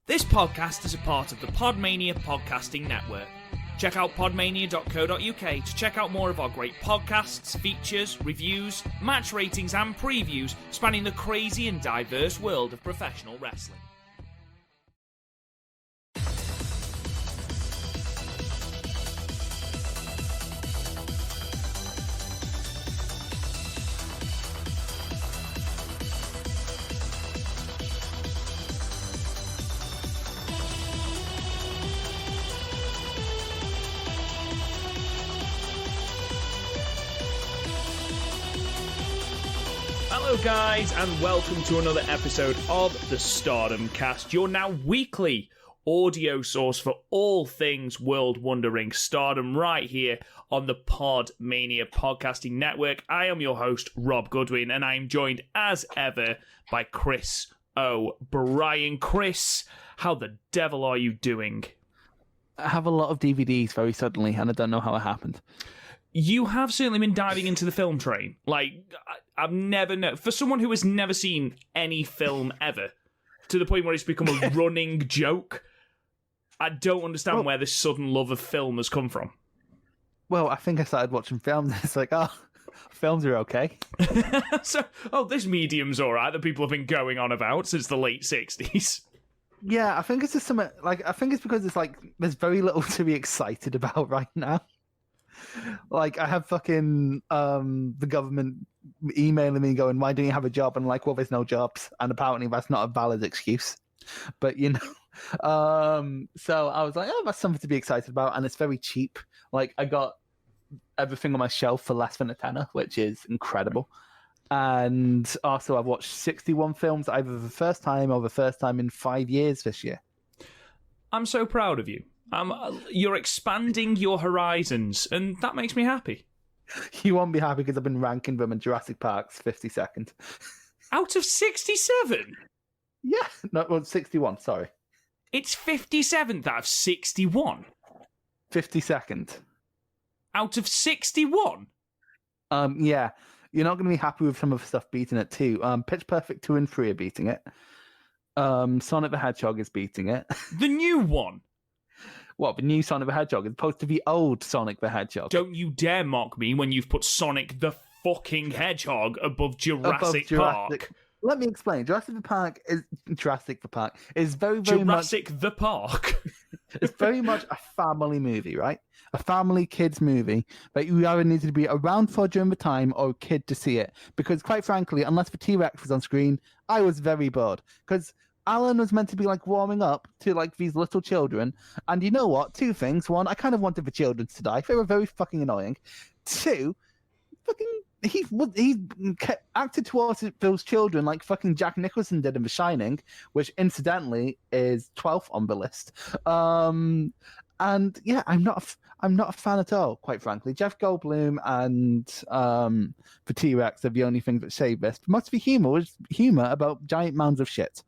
This podcast is a part of the Podmania Podcasting Network. Check out podmania.co.uk to check out more of our great podcasts, features, reviews, match ratings and previews spanning the crazy and diverse world of professional wrestling. Hello guys, and welcome to another episode of the Stardom Cast, your now weekly audio source for all things world wondering Stardom right here on the Podmania Podcasting Network. I am your host, Rob Goodwin, and I am joined as ever by Chris O'Brien. Chris, how the devil are you doing? I have a lot of DVDs very suddenly, and I don't know how it happened. You have certainly been diving into the film train. Like, I've never known, for someone who has never seen any film ever, to the point where it's become a running joke, I don't understand where this sudden love of film has come from. Well, I think I started watching films, and it's like, oh, films are okay. This medium's alright that people have been going on about since the late 60s. Yeah, I think it's just something, I think it's because it's like, there's very little to be excited about right now. Like, I have fucking the government emailing me going, why don't you have a job? And I'm like, well, there's no jobs. And apparently that's not a valid excuse. But, you know, so I was like, oh, that's something to be excited about. And it's very cheap. Like, I got everything on my shelf for less than a tenner, which is incredible. And also I've watched 61 films, either the first time or the first time in 5 years this year. I'm so proud of you. You're expanding your horizons, and that makes me happy. You won't be happy because I've been ranking them in Jurassic Park's 52nd. Out of 67? Yeah, no, well, 61, sorry. It's 57th out of 61? 52nd. Out of 61? Yeah. You're not going to be happy with some of the stuff beating it, too. Pitch Perfect 2 and 3 are beating it. Sonic the Hedgehog is beating it. The new one? What, the new Sonic the Hedgehog as opposed to the old Sonic the Hedgehog? Don't you dare mock me when you've put Sonic the fucking Hedgehog above Jurassic Park. Let me explain. Jurassic the Park is very, very Jurassic the Park. It's very much a family movie, right? A family kids movie that you either needed to be around for during the time or a kid to see it. Because quite frankly, unless the T-Rex was on screen, I was very bored. Because Alan was meant to be like warming up to like these little children, and you know what? Two things. One, I kind of wanted the children to die. They were very fucking annoying. Two, fucking he acted towards those children like fucking Jack Nicholson did in The Shining, which incidentally is 12th on the list. And yeah, I'm not a fan at all, quite frankly. Jeff Goldblum and the T-Rex are the only things that save this. Must be humor about giant mounds of shit.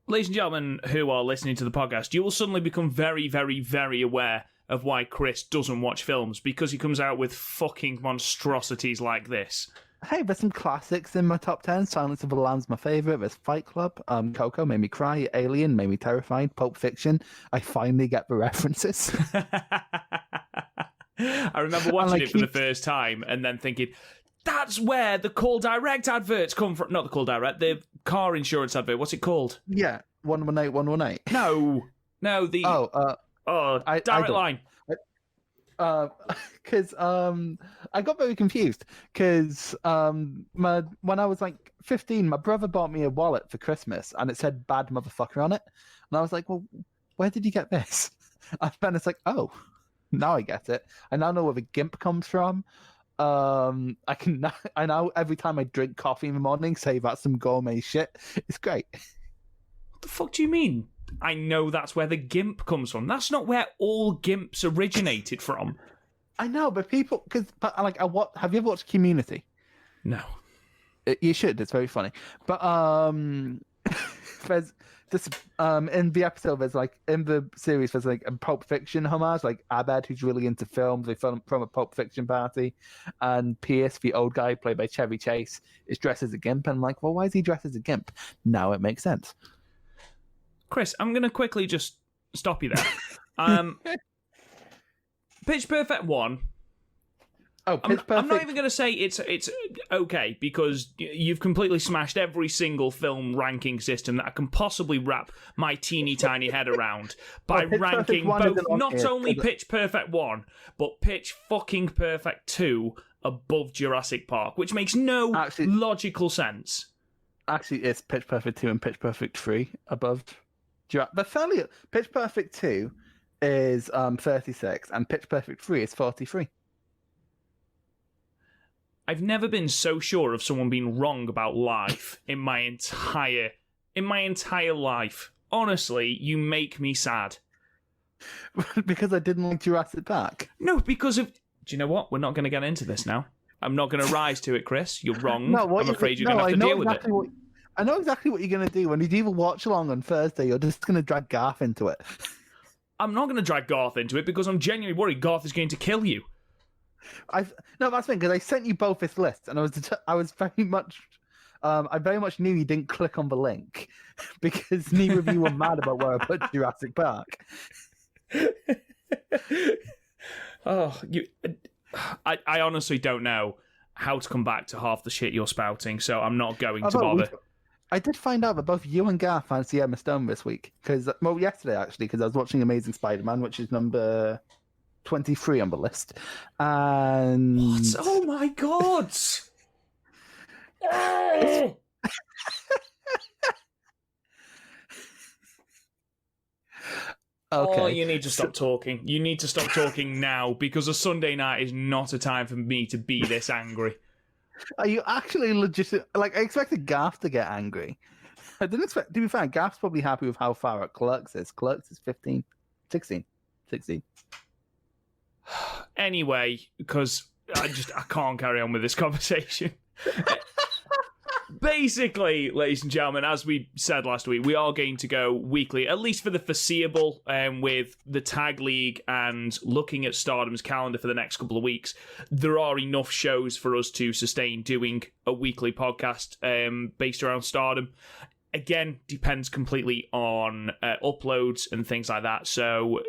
Ladies and gentlemen who are listening to the podcast, you will suddenly become very, very, very aware of why Chris doesn't watch films, because he comes out with fucking monstrosities like this. Hey, there's some classics in my top 10. Silence of the Lambs, my favourite. There's Fight Club. Coco made me cry. Alien made me terrified. Pulp Fiction. I finally get the references. I remember watching it for the first time and then thinking, that's where the Call Direct adverts come from. Not the Call Direct, the car insurance advert. What's it called? Yeah, 118, 118. No, the Direct Line. Because I got very confused because when I was like 15, my brother bought me a wallet for Christmas and it said "bad motherfucker" on it, and I was like, well, where did you get this? And then it's like, oh, now I get it. I now know where the GIMP comes from. I now every time I drink coffee in the morning say that's some gourmet shit. It's great. What the fuck do you mean? I know that's where the GIMP comes from. That's not where all GIMPs originated from. I know, but people, have you ever watched Community? No. You should. It's very funny. But there's this in the episode, there's like in the series, there's like a Pulp Fiction homage, like Abed, who's really into films. They film from a Pulp Fiction party, and Pierce, the old guy played by Chevy Chase, is dressed as a gimp. And I'm like, well, why is he dressed as a gimp? Now it makes sense. Chris, I'm going to quickly just stop you there. Pitch Perfect 1. Oh, Pitch Perfect. I'm not even going to say it's okay, because you've completely smashed every single film ranking system that I can possibly wrap my teeny tiny head around by ranking both not only Pitch Perfect 1, but Pitch fucking Perfect 2 above Jurassic Park, which makes no logical sense. Actually, it's Pitch Perfect 2 and Pitch Perfect 3 above Jurassic. But fairly, Pitch Perfect 2 is 36, and Pitch Perfect 3 is 43. I've never been so sure of someone being wrong about life in my entire life. Honestly, you make me sad. Because I didn't like Jurassic Park? No, because of... Do you know what? We're not going to get into this now. I'm not going to rise to it, Chris. You're wrong. No, I'm afraid you're going to have to deal with it. I know exactly what you're going to do. When you do a watch along on Thursday, you're just going to drag Garth into it. I'm not going to drag Garth into it because I'm genuinely worried Garth is going to kill you. No, that's the thing, because I sent you both this list, and I was very much, I very much knew you didn't click on the link because neither of you were mad about where I put Jurassic Park. I honestly don't know how to come back to half the shit you're spouting, so I'm not going to bother. I did find out that both you and Garth fancy Emma Stone this week, yesterday actually, because I was watching Amazing Spider-Man, which is number 23 on the list. And what? Oh my god! Oh! Okay. Oh, you need to stop talking. You need to stop talking now, because a Sunday night is not a time for me to be this angry. Are you actually legit? Like, I expected Garth to get angry. I didn't expect... To be fair, Garth's probably happy with how far at Clerks is. Clerks is 16. Anyway, because I can't carry on with this conversation. Basically, ladies and gentlemen, as we said last week, we are going to go weekly, at least for the foreseeable, with the Tag League and looking at Stardom's calendar for the next couple of weeks. There are enough shows for us to sustain doing a weekly podcast based around Stardom. Again, depends completely on uploads and things like that. So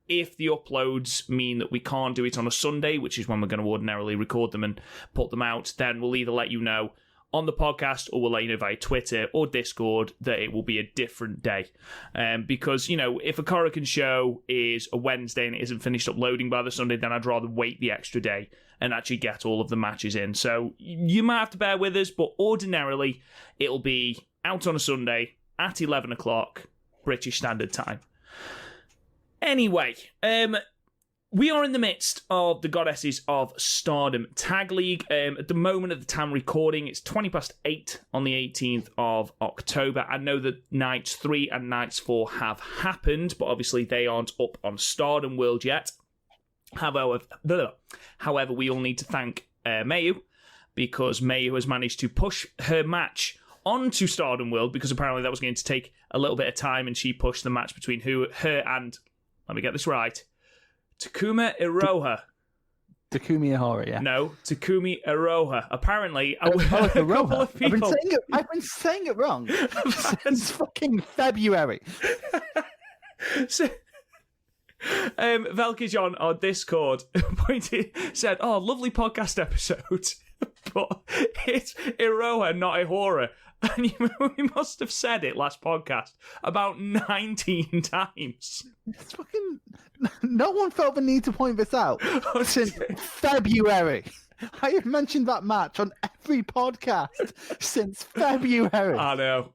if the uploads mean that we can't do it on a Sunday, which is when we're going to ordinarily record them and put them out, then we'll either let you know on the podcast, or we'll let you know via Twitter or Discord that it will be a different day. Because, you know, if a Korakuen show is a Wednesday and it isn't finished uploading by the Sunday, then I'd rather wait the extra day and actually get all of the matches in. So you might have to bear with us, but ordinarily it'll be out on a Sunday at 11 o'clock British Standard Time. Anyway, we are in the midst of the Goddesses of Stardom Tag League. At the moment of the time recording, it's 8:20 on the 18th of October. I know that Nights 3 and Nights 4 have happened, but obviously they aren't up on Stardom World yet. However, we all need to thank Mayu, because Mayu has managed to push her match onto Stardom World, because apparently that was going to take a little bit of time, and she pushed the match between her and, let me get this right, Takumi Iroha. Takumi Ihara, yeah. No, Takumi Iroha. Apparently, a couple of people... I've been saying it wrong since fucking February. So, Velkij on our Discord said, "Oh, lovely podcast episode," but it's Iroha, not Ihora. And we must have said it last podcast about 19 times. It's fucking... No one felt the need to point this out since February. I have mentioned that match on every podcast since February. I know.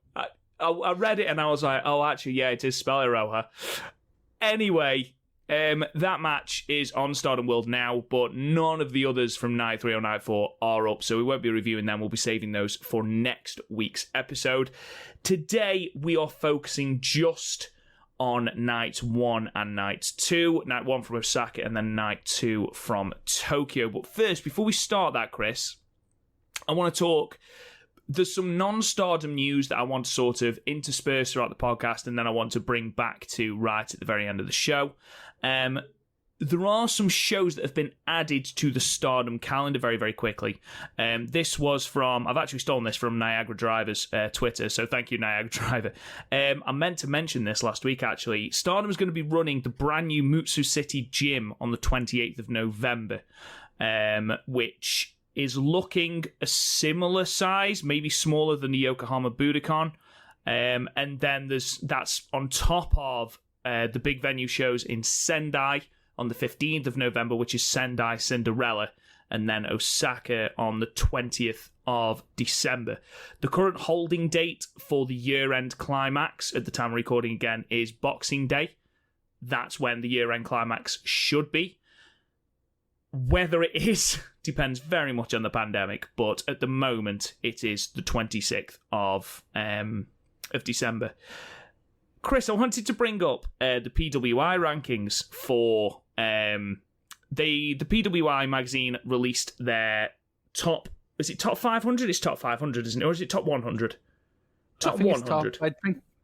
I read it and I was like, oh, actually, yeah, it is spelled Iroha. Anyway, that match is on Stardom World now, but none of the others from Night 3 or Night 4 are up, so we won't be reviewing them. We'll be saving those for next week's episode. Today, we are focusing just on Night 1 and Night 2. Night 1 from Osaka and then Night 2 from Tokyo. But first, before we start that, Chris, I want to talk... There's some non-Stardom news that I want to sort of intersperse throughout the podcast, and then I want to bring back to right at the very end of the show. there are some shows that have been added to the Stardom calendar very, very quickly. This was from, I've actually stolen this from Niagara Driver's Twitter, so thank you, Niagara Driver. I meant to mention this last week, actually. Stardom is going to be running the brand new Mutsu City Gym on the 28th of November, which is looking a similar size, maybe smaller than the Yokohama Budokan. And then that's on top of the big venue shows in Sendai on the 15th of November, which is Sendai Cinderella, and then Osaka on the 20th of December. The current holding date for the year-end climax, at the time of recording again, is Boxing Day. That's when the year-end climax should be. Whether it is depends very much on the pandemic, but at the moment it is the 26th of December. Chris, I wanted to bring up the PWI rankings for the PWI magazine released their top. Is it top 500? It's top 500, isn't it? Or is it top 100? Top 100.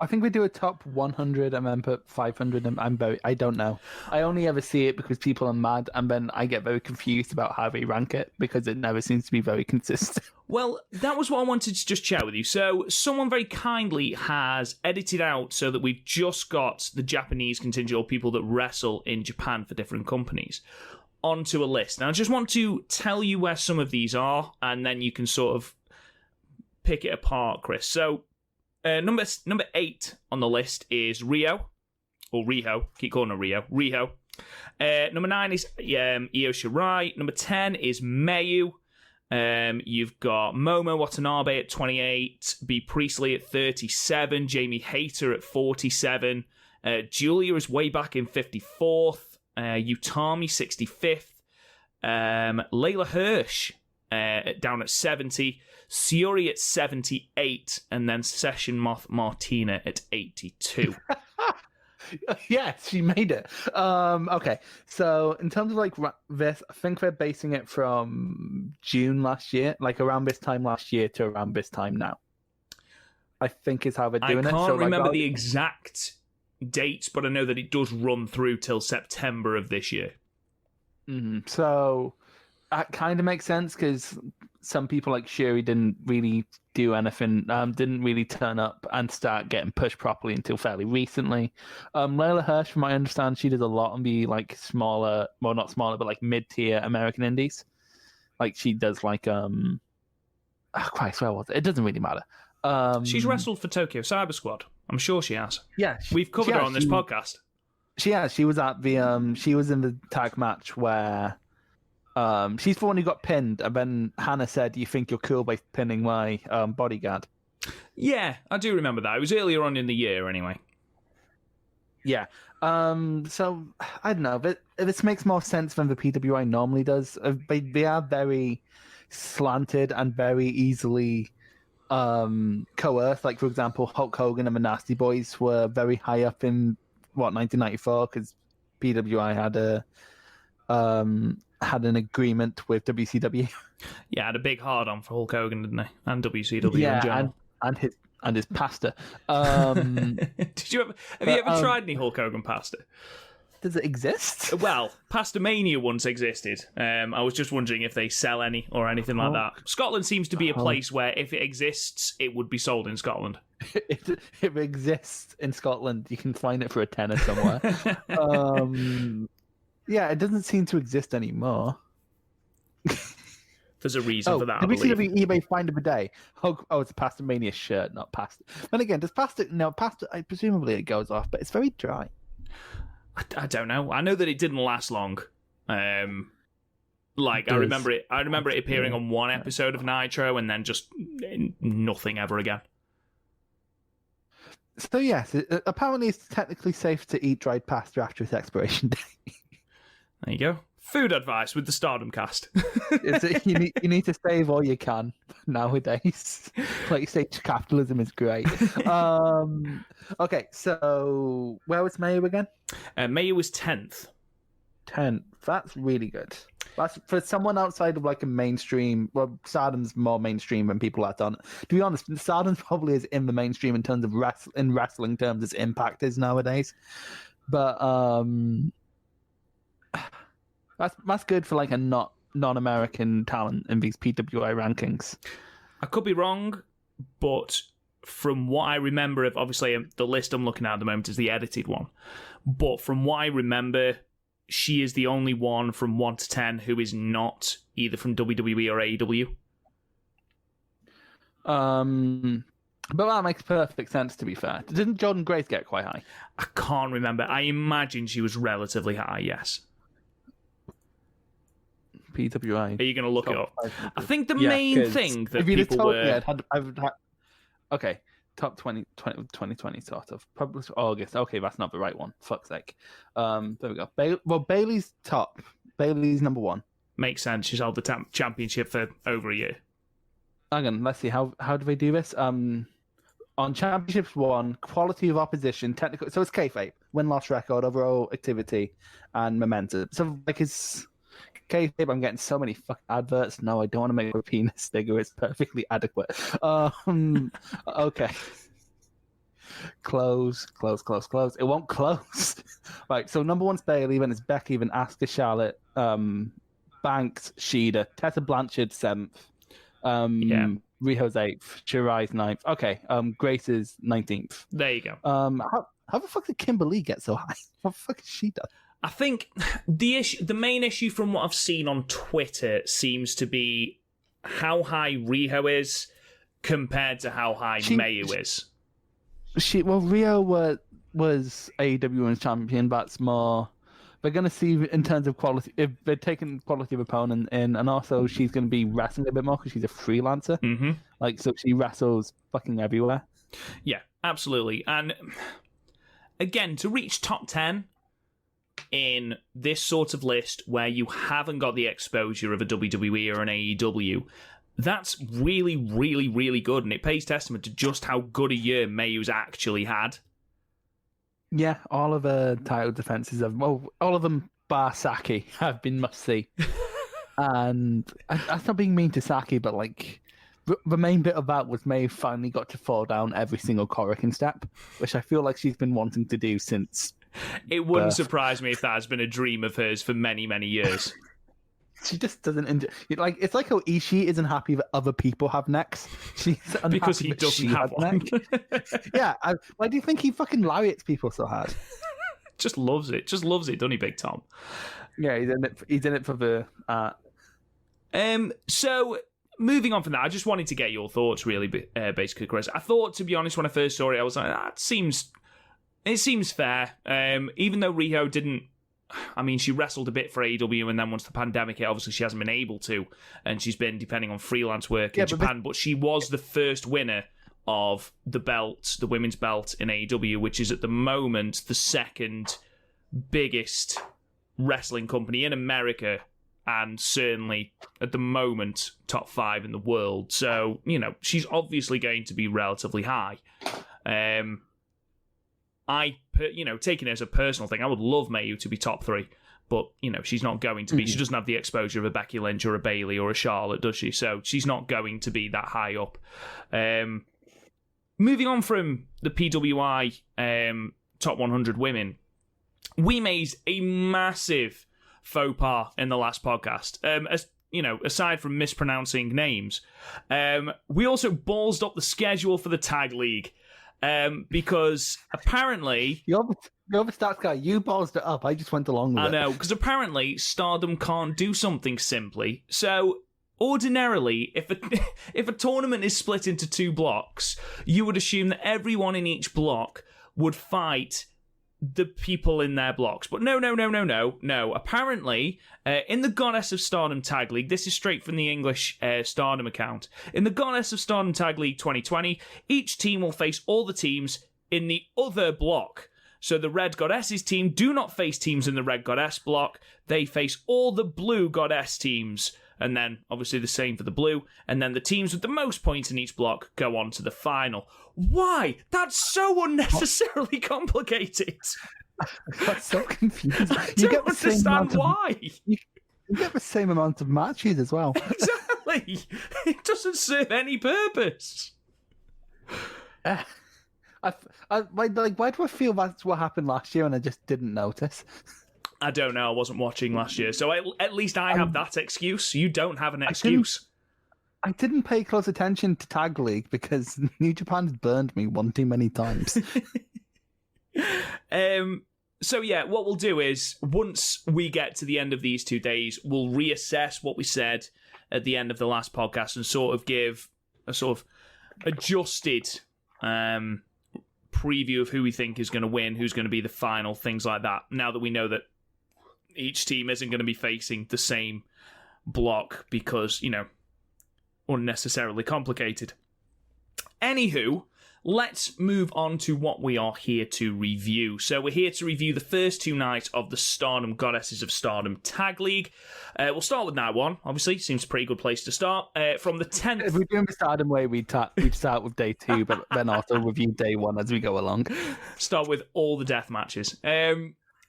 I think we do a top 100 and then put 500. And I don't know. I only ever see it because people are mad, and then I get very confused about how they rank it because it never seems to be very consistent. Well, that was what I wanted to just chat with you. So, someone very kindly has edited out so that we've just got the Japanese contingent, or people that wrestle in Japan for different companies, onto a list. Now, I just want to tell you where some of these are, and then you can sort of pick it apart, Chris. So, number 8 on the list is Rio, or Riho. Keep calling her Rio. Riho. Number 9 is Io Shirai. Number 10 is Mayu. You've got Momo Watanabe at 28, B. Priestley at 37, Jamie Hayter at 47, Julia is way back in 54th, Utami 65th, Layla Hirsch down at 70, Siori at 78, and then Session Moth Martina at 82. Yes, she made it. Okay, so in terms of like this, I think they're basing it from June last year, like around this time last year to around this time now. I think is how they're doing it. I can't remember the exact dates, but I know that it does run through till September of this year. Mm-hmm. So that kind of makes sense because some people like Shuri didn't really do anything, didn't really turn up and start getting pushed properly until fairly recently. Layla Hirsch, from what I understand, she does a lot on the like smaller, well not smaller, but like mid-tier American indies. Like she does like Christ, where was it? It doesn't really matter. She's wrestled for Tokyo Cyber Squad. I'm sure she has. Yeah, we've covered her on this podcast. She has. She was at the she was in the tag match where she's the one who got pinned, and then Hannah said, "You think you're cool by pinning my bodyguard?" Yeah, I do remember that. It was earlier on in the year, anyway. Yeah. So I don't know, but this makes more sense than the PWI normally does. They are very slanted and very easily coerced. Like for example, Hulk Hogan and the Nasty Boys were very high up in 1994 because PWI had an agreement with WCW. Yeah, had a big hard on for Hulk Hogan, didn't they? And WCW in general. And his pasta. Did you have you ever tried any Hulk Hogan pasta? Does it exist? Well, Pasta Mania once existed. I was just wondering if they sell any or anything like that. Scotland seems to be a place where if it exists, it would be sold in Scotland. If it exists in Scotland, you can find it for a tenner somewhere. Yeah, it doesn't seem to exist anymore. There's a reason for that, I WCW believe. eBay find of a day. Oh, it's a Pasta Mania shirt, not pasta. Then again, does pasta... No, pasta, presumably it goes off, but it's very dry. I don't know. I know that it didn't last long. I remember it appearing on one episode of Nitro and then just nothing ever again. So yes, apparently it's technically safe to eat dried pasta after its expiration date. There you go. Food advice with the Stardom cast. You need to save all you can nowadays. Like you say, capitalism is great. Okay, so where was Mayu again? Mayu was 10th. 10th. That's really good. That's for someone outside of like a mainstream. Well, Stardom's more mainstream than people are on. To be honest, Stardom probably is in the mainstream in terms of wrestling terms as Impact is nowadays. But That's good for like a non-American talent in these PWI rankings. I could be wrong, but from what I remember of, obviously the list I'm looking at the moment is the edited one, but from what I remember, she is the only one from 1 to 10 who is not either from WWE or AEW. But that makes perfect sense, to be fair. Didn't Jordan Grace get quite high? I can't remember. I imagine she was relatively high, yes. PWI. Are you going to look it up? I think the Yeah, main thing that if you'd have people told were... me, okay, top 2020 sort of. Published August. Okay, that's not the right one. Fuck's sake. There we go. Bailey's top. Bailey's number 1. Makes sense. She's held the championship for over a year. Hang on, let's see. How do they do this? On championships 1, quality of opposition, technical. So it's kayfabe, win-loss record, overall activity, and momentum. So like it's kayfabe. I'm getting so many fucking adverts. No, I don't want to make a penis bigger. It's perfectly adequate. Okay. Close. It won't close. Right. So number 1's Bailey, then it's Becky, then Asuka, Charlotte, Banks, Shida, Tessa Blanchard 7th. Riho's 8th, Shirai's 9th. Okay, Grace is 19th. There you go. How the fuck did Kimberly get so high? What the fuck has she done? I think the main issue from what I've seen on Twitter seems to be how high Riho is compared to how high Mayu is. Rio was AEW Women's Champion. That's more. They're going to see in terms of quality, if they're taking quality of opponent in, and also she's going to be wrestling a bit more because she's a freelancer. Mm-hmm. Like, so she wrestles fucking everywhere. Yeah, absolutely. And again, to reach top 10 in this sort of list where you haven't got the exposure of a WWE or an AEW, that's really, really, really good. And it pays testament to just how good a year Mayu's actually had. Yeah, all of her title defenses all of them bar Saki have been must see. And that's not being mean to Saki, but like the main bit of that was May finally got to fall down every single Korakuen step, which I feel like she's been wanting to do since. It wouldn't surprise me if that has been a dream of hers for many, many years. She just doesn't enjoy. Like it's like how Ishii isn't happy that other people have necks. She's because he doesn't have one. Yeah, why do you think he fucking lariats people so hard? Just loves it, doesn't he, Big Tom? Yeah, he's in it for the art. So moving on from that, I just wanted to get your thoughts, really, basically, Chris. I thought, to be honest, when I first saw it, I was like, it seems fair. Even though Riho didn't. I mean, she wrestled a bit for AEW, and then once the pandemic hit, obviously she hasn't been able to, and she's been depending on freelance work in Japan. But she was the first winner of the belt, the women's belt in AEW, which is at the moment the second biggest wrestling company in America, and certainly at the moment top 5 in the world. So, you know, she's obviously going to be relatively high. Taking it as a personal thing, I would love Mayu to be top 3, but, you know, she's not going to be. She doesn't have the exposure of a Becky Lynch or a Bayley or a Charlotte, does she? So she's not going to be that high up. Moving on from the PWI top 100 women, we made a massive faux pas in the last podcast. Aside from mispronouncing names, we also ballsed up the schedule for the Tag League. Because apparently... You're the stats guy. You ballsed it up. I just went along with it. I know, because apparently Stardom can't do something simply. So, ordinarily, if a tournament is split into 2 blocks, you would assume that everyone in each block would fight the people in their blocks. But no. Apparently, in the Goddess of Stardom Tag League, this is straight from the English Stardom account. In the Goddess of Stardom Tag League 2020, each team will face all the teams in the other block. So the Red Goddesses team do not face teams in the Red Goddess block. They face all the Blue Goddess teams. And then, obviously, the same for the blue. And then the teams with the most points in each block go on to the final. Why? That's so unnecessarily complicated. That's so confusing. I don't understand why. You get the same amount of matches as well. Exactly. It doesn't serve any purpose. Why do I feel that's what happened last year and I just didn't notice? I don't know. I wasn't watching last year. So at least I have that excuse. You don't have an excuse. I didn't pay close attention to Tag League because New Japan's burned me one too many times. So yeah, what we'll do is, once we get to the end of these 2 days, we'll reassess what we said at the end of the last podcast and sort of give a sort of adjusted preview of who we think is going to win, who's going to be the final, things like that. Now that we know that each team isn't going to be facing the same block because, unnecessarily complicated. Anywho, let's move on to what we are here to review. So we're here to review the first 2 nights of the Stardom Goddesses of Stardom Tag League. We'll start with night 1, obviously. Seems a pretty good place to start. From the 10th... If we're doing the Stardom way, we'd start with day 2, but then also review day 1 as we go along. Start with all the death matches.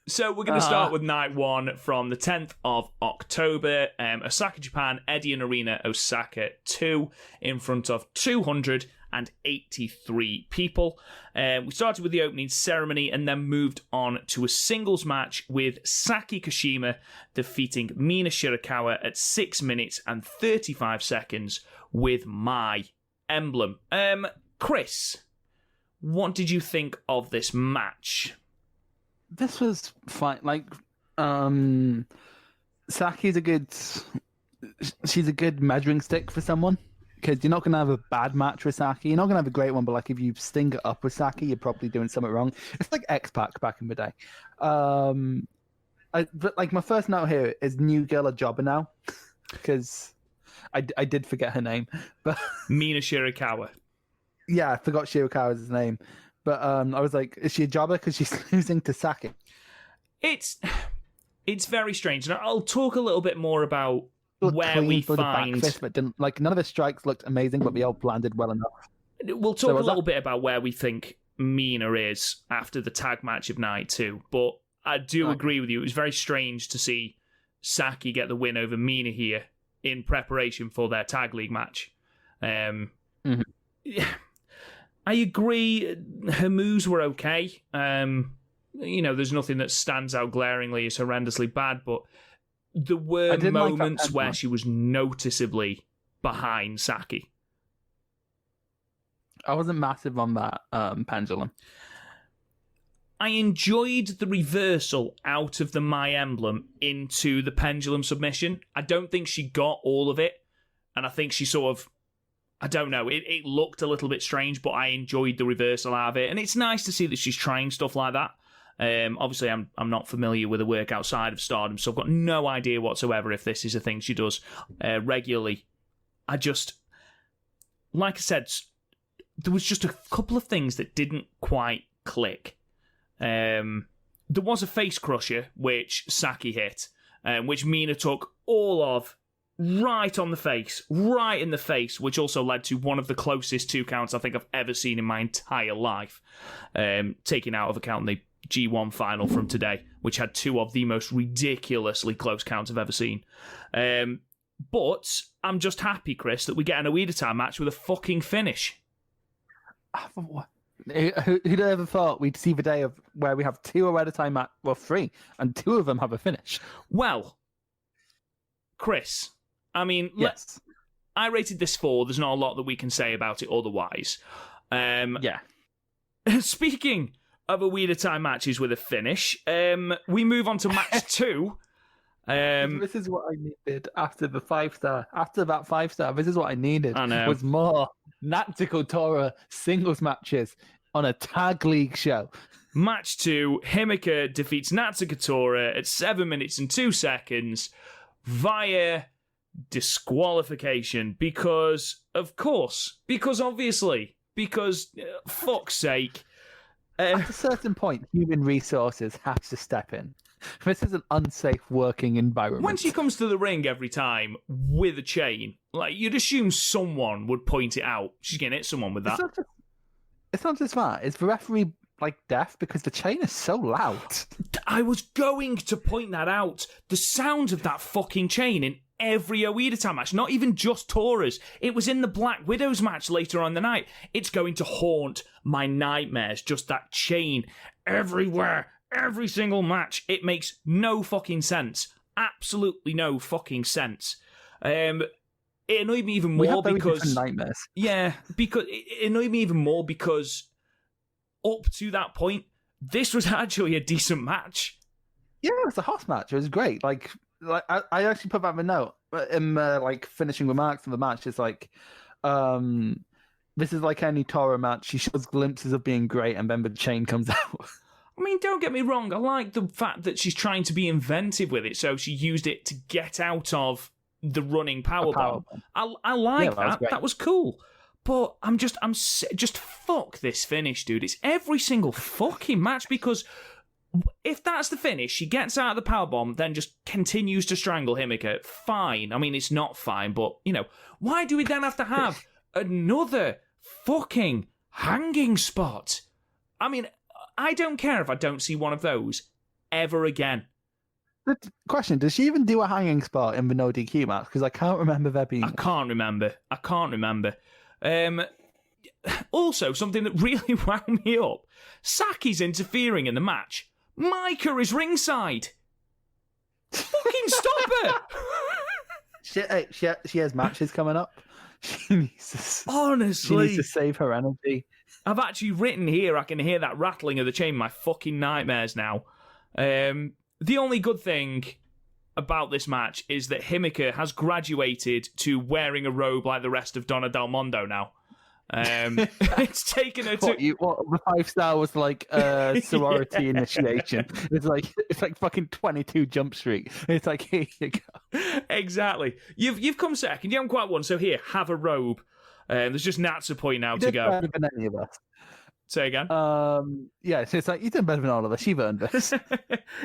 So we're going to start with night 1 from the 10th of October. Osaka, Japan, Edion Arena, Osaka 2, in front of 283 people. We started with the opening ceremony and then moved on to a singles match with Saki Kashima defeating Mina Shirakawa at 6 minutes and 35 seconds with My Emblem. Chris, what did you think of this match? This was fine. Saki's she's a good measuring stick for someone. Because you're not going to have a bad match with Saki. You're not going to have a great one, but if you sting it up with Saki, you're probably doing something wrong. It's like X-Pac back in the day. My first note here is new girl a jobber now. Because I did forget her name. But Mina Shirakawa. Yeah, I forgot Shirakawa's name. But I was like, is she a jobber? Because she's losing to Saki. It's very strange. And I'll talk a little bit more about where we find... Fist, but didn't, none of the strikes looked amazing, but they all landed well enough. We'll talk a little bit about where we think Mina is after the tag match of night 2. But I do agree with you. It was very strange to see Saki get the win over Mina here in preparation for their tag league match. Yeah. I agree. Her moves were okay. There's nothing that stands out glaringly as horrendously bad, but there were moments where she was noticeably behind Saki. I wasn't massive on that pendulum. I enjoyed the reversal out of the My Emblem into the pendulum submission. I don't think she got all of it, and I think she sort of... I don't know. It looked a little bit strange, but I enjoyed the reversal out of it. And it's nice to see that she's trying stuff like that. Obviously, I'm not familiar with her work outside of Stardom, so I've got no idea whatsoever if this is a thing she does regularly. Like I said, there was just a couple of things that didn't quite click. There was a face crusher, which Saki hit, which Mina took all of, right in the face, which also led to one of the closest 2 counts I think I've ever seen in my entire life, taking out of account the G1 final from today, which had 2 of the most ridiculously close counts I've ever seen. But I'm just happy, Chris, that we get an Iida time match with a fucking finish. Who'd ever thought we'd see the day of where we have 2 Iida time match, 3, and 2 of them have a finish? Well, Chris... yes. I rated this 4. There's not a lot that we can say about it otherwise. Yeah. Speaking of Iida time matches with a finish, we move on to match 2. This is what I needed after the 5-star. After that 5-star, this is what I needed. I know. Was more Natsuko Tora singles matches on a tag league show. Match 2, Himeka defeats Natsuko Tora at 7 minutes and 2 seconds via... disqualification because fuck's sake. At a certain point, human resources have to step in. This is an unsafe working environment. When she comes to the ring every time with a chain, you'd assume someone would point it out. She's gonna hit someone with that. It's not just that. Is the referee deaf because the chain is so loud? I was going to point that out. The sound of that fucking chain in every Iida time match, not even just Tora's. It was in the Black Widows match later on the night. It's going to haunt my nightmares, just that chain everywhere. every single match. It makes no fucking sense. Absolutely no fucking sense. It annoyed me even more because nightmares. Yeah, because it annoyed me even more because up to that point, this was actually a decent match. Yeah, it was a house match. It was great. Like I actually put that in a note in finishing remarks of the match. It's like, this is like any Toro match. She shows glimpses of being great, and then the chain comes out. I mean, don't get me wrong. I like the fact that she's trying to be inventive with it. So she used it to get out of the running powerbomb. I like that. That was cool. But I'm just fuck this finish, dude. It's every single fucking match, because if that's the finish, she gets out of the powerbomb, then just continues to strangle Himika. Fine. I mean, it's not fine, but, why do we then have to have another fucking hanging spot? I mean, I don't care if I don't see one of those ever again. The question, does she even do a hanging spot in the no DQ match? Because I can't remember there being... I can't remember. Also, something that really wound me up. Saki's interfering in the match. Micah is ringside. Fucking stop her! She has matches coming up. She needs to save her energy. I've actually written here, I can hear that rattling of the chain, my fucking nightmares now. The only good thing about this match is that Himika has graduated to wearing a robe like the rest of Donna Del Mondo now. It's taken her to... the 5-star was like sorority initiation. It's like fucking 22 Jump Street. It's like, here you go. Exactly. You've come second. You haven't quite won, so here, have a robe. There's just Natsa point now to go. Better than any of us. Say again? Yeah, it's like, you've done better than all of us. You've earned this.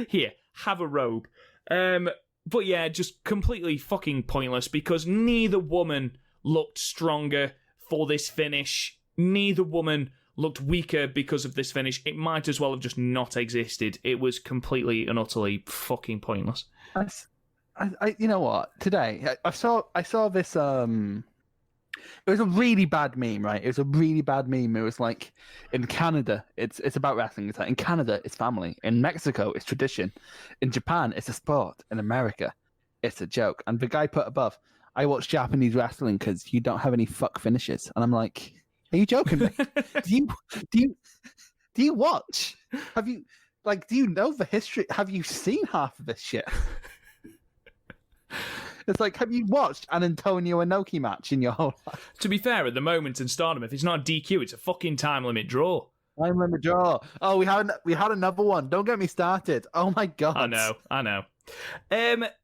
Here, have a robe. But yeah, just completely fucking pointless, because neither woman looked stronger for this finish. Neither woman looked weaker because of this finish. It might as well have just not existed. It was completely and utterly fucking pointless. You know what? Today, I saw this... It was a really bad meme, right? It was a really bad meme. It was like, in Canada, it's about wrestling. It's like, in Canada, it's family. In Mexico, it's tradition. In Japan, it's a sport. In America, it's a joke. And the guy put above, I watch Japanese wrestling because you don't have any fuck finishes. And I'm like, are you joking me? do you watch? Do you know the history? Have you seen half of this shit? It's like, have you watched an Antonio Inoki match in your whole life? To be fair, at the moment in Stardom, if it's not DQ, it's a fucking time limit draw. Time limit draw. Oh, we had another one. Don't get me started. Oh my god. I know.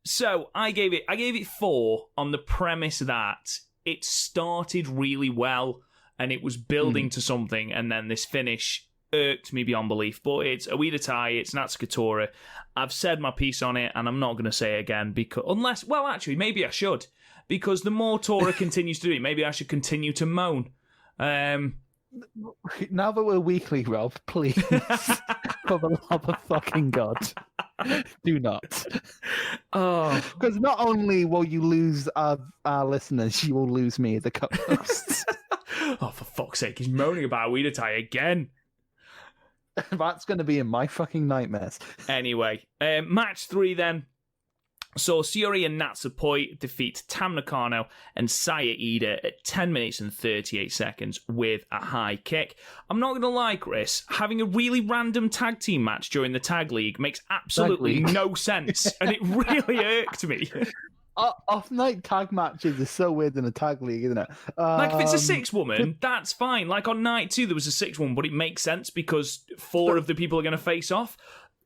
So I gave it 4 on the premise that it started really well and it was building to something, and then this finish irked me beyond belief. But it's Iida Tai, it's Natsuko Tora. I've said my piece on it, and I'm not going to say it again, because maybe I should, because the more Tora continues to do it, maybe I should continue to moan. Now that we're weekly, Rob, please, for the love of fucking God, do not. Oh, because not only will you lose our listeners, you will lose me, the co-host. Oh, for fuck's sake, he's moaning about Iida Tai again. That's going to be in my fucking nightmares. Anyway, match 3 then. So Sayuri and Natsupoi defeat Tam Nakano and Saya Iida at 10 minutes and 38 seconds with a high kick. I'm not going to lie, Chris, having a really random tag team match during the tag league makes absolutely no sense, and it really irked me. Off-night tag matches are so weird in a tag league, isn't it? Like, if it's a 6-woman, that's fine. Like, on night 2, there was a 6-woman, but it makes sense because 4 of the people are going to face off.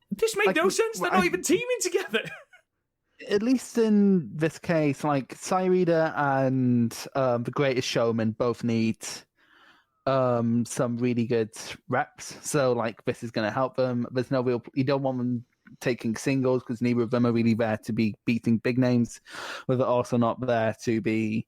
This made no sense. They're not even teaming together. At least in this case, like, Saya Iida and The Greatest Showman both need some really good reps. So, like, this is going to help them. There's no real... You don't want them taking singles because neither of them are really there to be beating big names, but they're also not there to be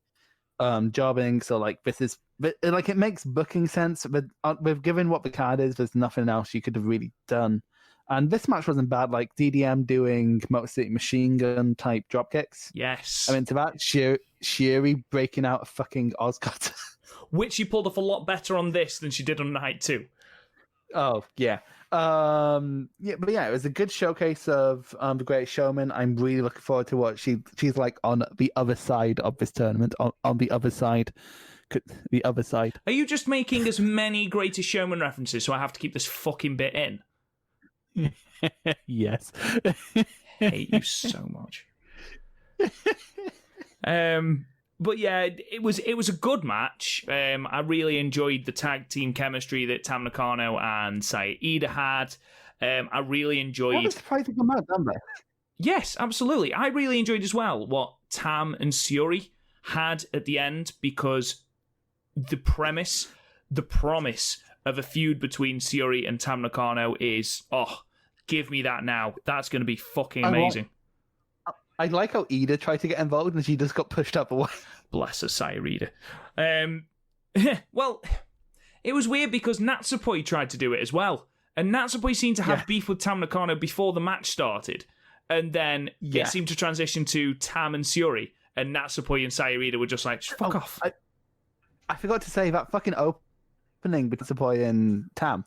jobbing. So like, this is like, it makes booking sense, but with given what the card is, there's nothing else you could have really done. And this match wasn't bad, like DDM doing Motor City Machine Gun type drop kicks. Yes. I mean, to that, Shiri breaking out a fucking Oscar. Which she pulled off a lot better on this than she did on night 2. Oh yeah. But yeah, it was a good showcase of the Great Showman. I'm really looking forward to what she's like on the other side of this tournament. On the other side, the other side. Are you just making as many Greatest Showman references so I have to keep this fucking bit in? Yes. Hate you so much. But yeah, it was a good match. I really enjoyed the tag team chemistry that Tam Nakano and Saya Iida had. I really enjoyed. What a surprising amount, don't they? Yes, absolutely. I really enjoyed as well what Tam and Syuri had at the end, because the promise of a feud between Syuri and Tam Nakano is, give me that now. That's going to be fucking amazing. I like how Iida tried to get involved and she just got pushed up away. Bless her, Saya Iida. Well, it was weird because Natsupoi tried to do it as well. And Natsupoi seemed to have beef with Tam Nakano before the match started. And then it seemed to transition to Tam and Syuri. And Natsupoi and Saya Iida were just like, fuck off. I forgot to say that fucking opening between Natsupoi and Tam.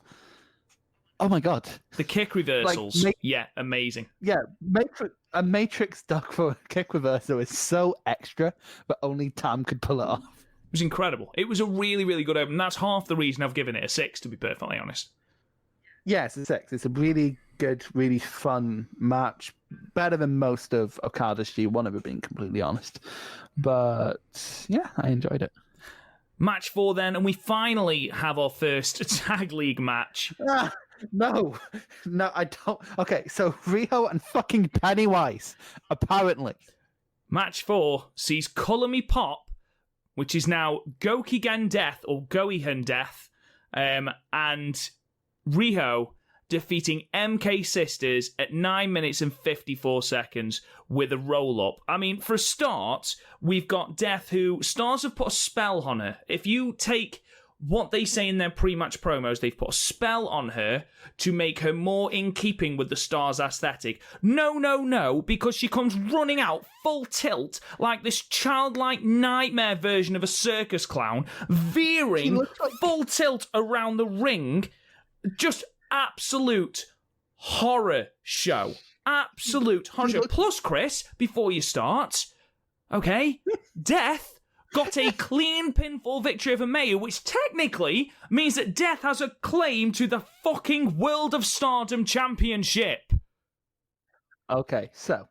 Oh my god. The kick reversals. Amazing. Yeah, a Matrix duck for a kick reversal is so extra, but only Tam could pull it off. It was incredible. It was a really, really good open. That's half the reason I've given it a 6, to be perfectly honest. Yeah, it's a 6. It's a really good, really fun match. Better than most of Okada's G1, if we're being completely honest. But yeah, I enjoyed it. Match 4 then, and we finally have our first tag league match. No, I don't. Okay, so Rio and fucking Pennywise, apparently. Match 4 sees Color Me Pop, which is now Gokigen Death or Goihen Death, and Rio defeating MK Sisters at 9 minutes and 54 seconds with a roll-up. I mean, for a start, we've got Death, who Stars have put a spell on her. If you take what they say in their pre-match promos, they've put a spell on her to make her more in keeping with the Stars aesthetic. No, because she comes running out full tilt like this childlike nightmare version of a circus clown, veering full tilt around the ring. Just absolute horror show. Absolute horror show. Plus, Chris, before you start, okay, Death got a clean pinfall victory over Mayu, which technically means that Death has a claim to the fucking World of Stardom Championship. Okay, so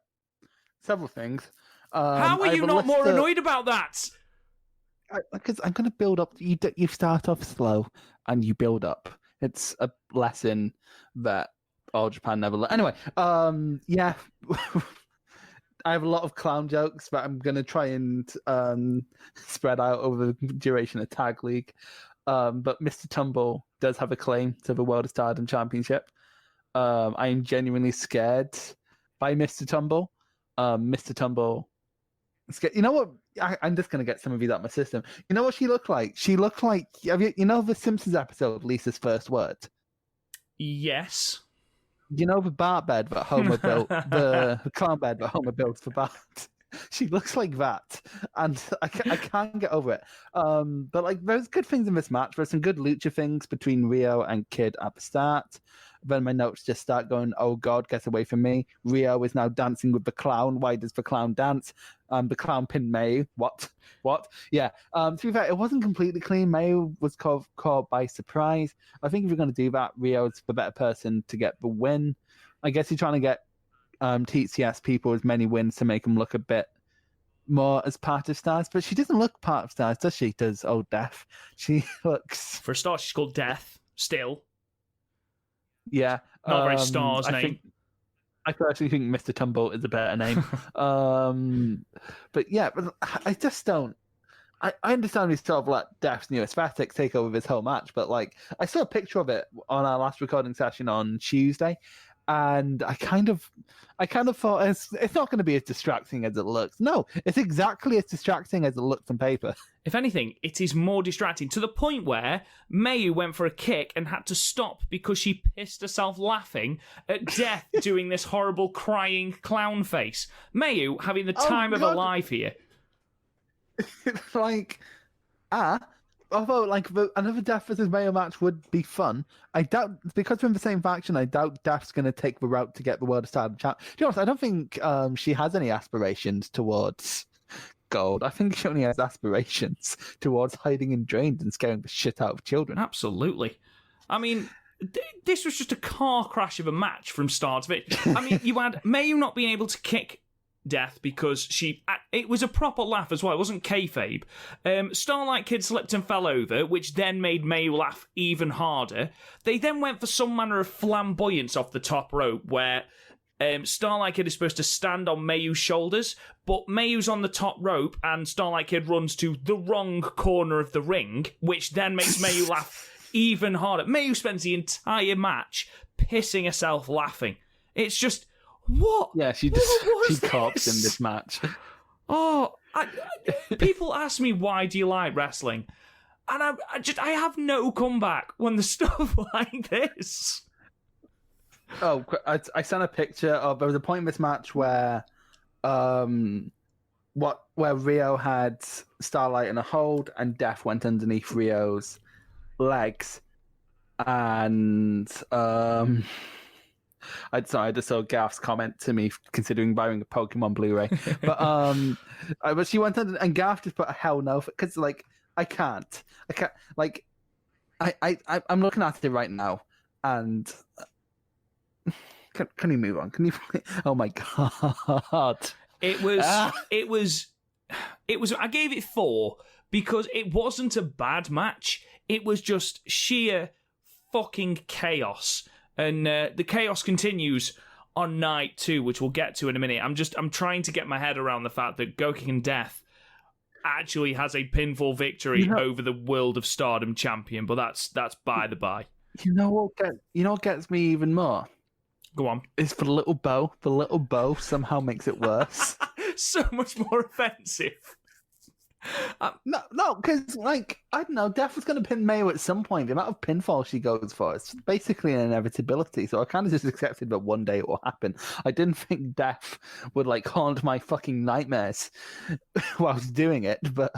several things. How are you not more annoyed about that? Because I'm going to build up. You start off slow and you build up. It's a lesson that All Japan never learned. Anyway, yeah. I have a lot of clown jokes, but I'm going to try and spread out over the duration of Tag League. But Mr. Tumble does have a claim to the World of Stardom Championship. I am genuinely scared by Mr. Tumble. Mr. Tumble... You know what? I'm just going to get some of these out of my system. You know what she looked like? She looked like... You know the Simpsons episode, Lisa's First Words? Yes. You know the Bart bed that Homer built, the clown bed that Homer built for Bart? She looks like that, and I can't get over it. But like, there's good things in this match. There's some good lucha things between Rio and Kid at the start. Then my notes just start going, oh God, get away from me. Rio is now dancing with the clown. Why does the clown dance? The clown pinned Mayu. What? Yeah. To be fair, it wasn't completely clean. Mayu was caught by surprise. I think if you're going to do that, Rio's the better person to get the win. I guess you're trying to get TCS people as many wins to make them look a bit more as part of Stars, but she doesn't look part of Stars, does she? Does old Death? She looks... For a start, she's called Death, still. Yeah. Not a very Stars name. I personally think Mr. Tumble is a better name. But yeah, but I just don't... I understand we sort of let Death's new aesthetics take over this whole match, but like, I saw a picture of it on our last recording session on Tuesday, and I kind of thought it's not going to be as distracting as it looks. No, it's exactly as distracting as it looks on paper. If anything, it is more distracting, to the point where Mayu went for a kick and had to stop because she pissed herself laughing at Death doing this horrible crying clown face. Mayu having the time of her life here. It's like, although like another Death versus Mayo match would be fun, I doubt, because we're in the same faction, I doubt Death's going to take the route to get the World of Stardom champ. To be honest, I don't think she has any aspirations towards gold. I think she only has aspirations towards hiding in drains and scaring the shit out of children. Absolutely. I mean, this was just a car crash of a match from start to finish. I mean, you had Mayu not being able to kick Death because it was a proper laugh as well. It wasn't kayfabe. Starlight Kid slipped and fell over, which then made Mayu laugh even harder. They then went for some manner of flamboyance off the top rope where Starlight Kid is supposed to stand on Mayu's shoulders, but Mayu's on the top rope and Starlight Kid runs to the wrong corner of the ring, which then makes Mayu laugh even harder. Mayu spends the entire match pissing herself laughing. It's just, what? Yeah, she corpsed in this match. Oh, people ask me, why do you like wrestling? And I have no comeback when there's stuff like this. Oh, I sent a picture of, there was a point in this match where Rio had Starlight in a hold and Death went underneath Rio's legs, and I just saw Gaff's comment to me considering buying a Pokemon Blu-ray, but she went under and Gaff just put a hell no, because like I can't like I'm looking at it right now and can you move on? Can you? Oh my god! It was. I gave it 4 because it wasn't a bad match. It was just sheer fucking chaos, and the chaos continues on night 2, which we'll get to in a minute. I'm trying to get my head around the fact that Gokking Death actually has a pinfall victory over the World of Stardom champion, but that's by the by. You know what gets me even more? Go on. It's the little bow. The little bow somehow makes it worse. So much more offensive. No, because like I don't know, Death was going to pin Mayo at some point. The amount of pinfall she goes for, it's basically an inevitability. So I kind of just accepted that one day it will happen. I didn't think Death would like haunt my fucking nightmares whilst doing it, but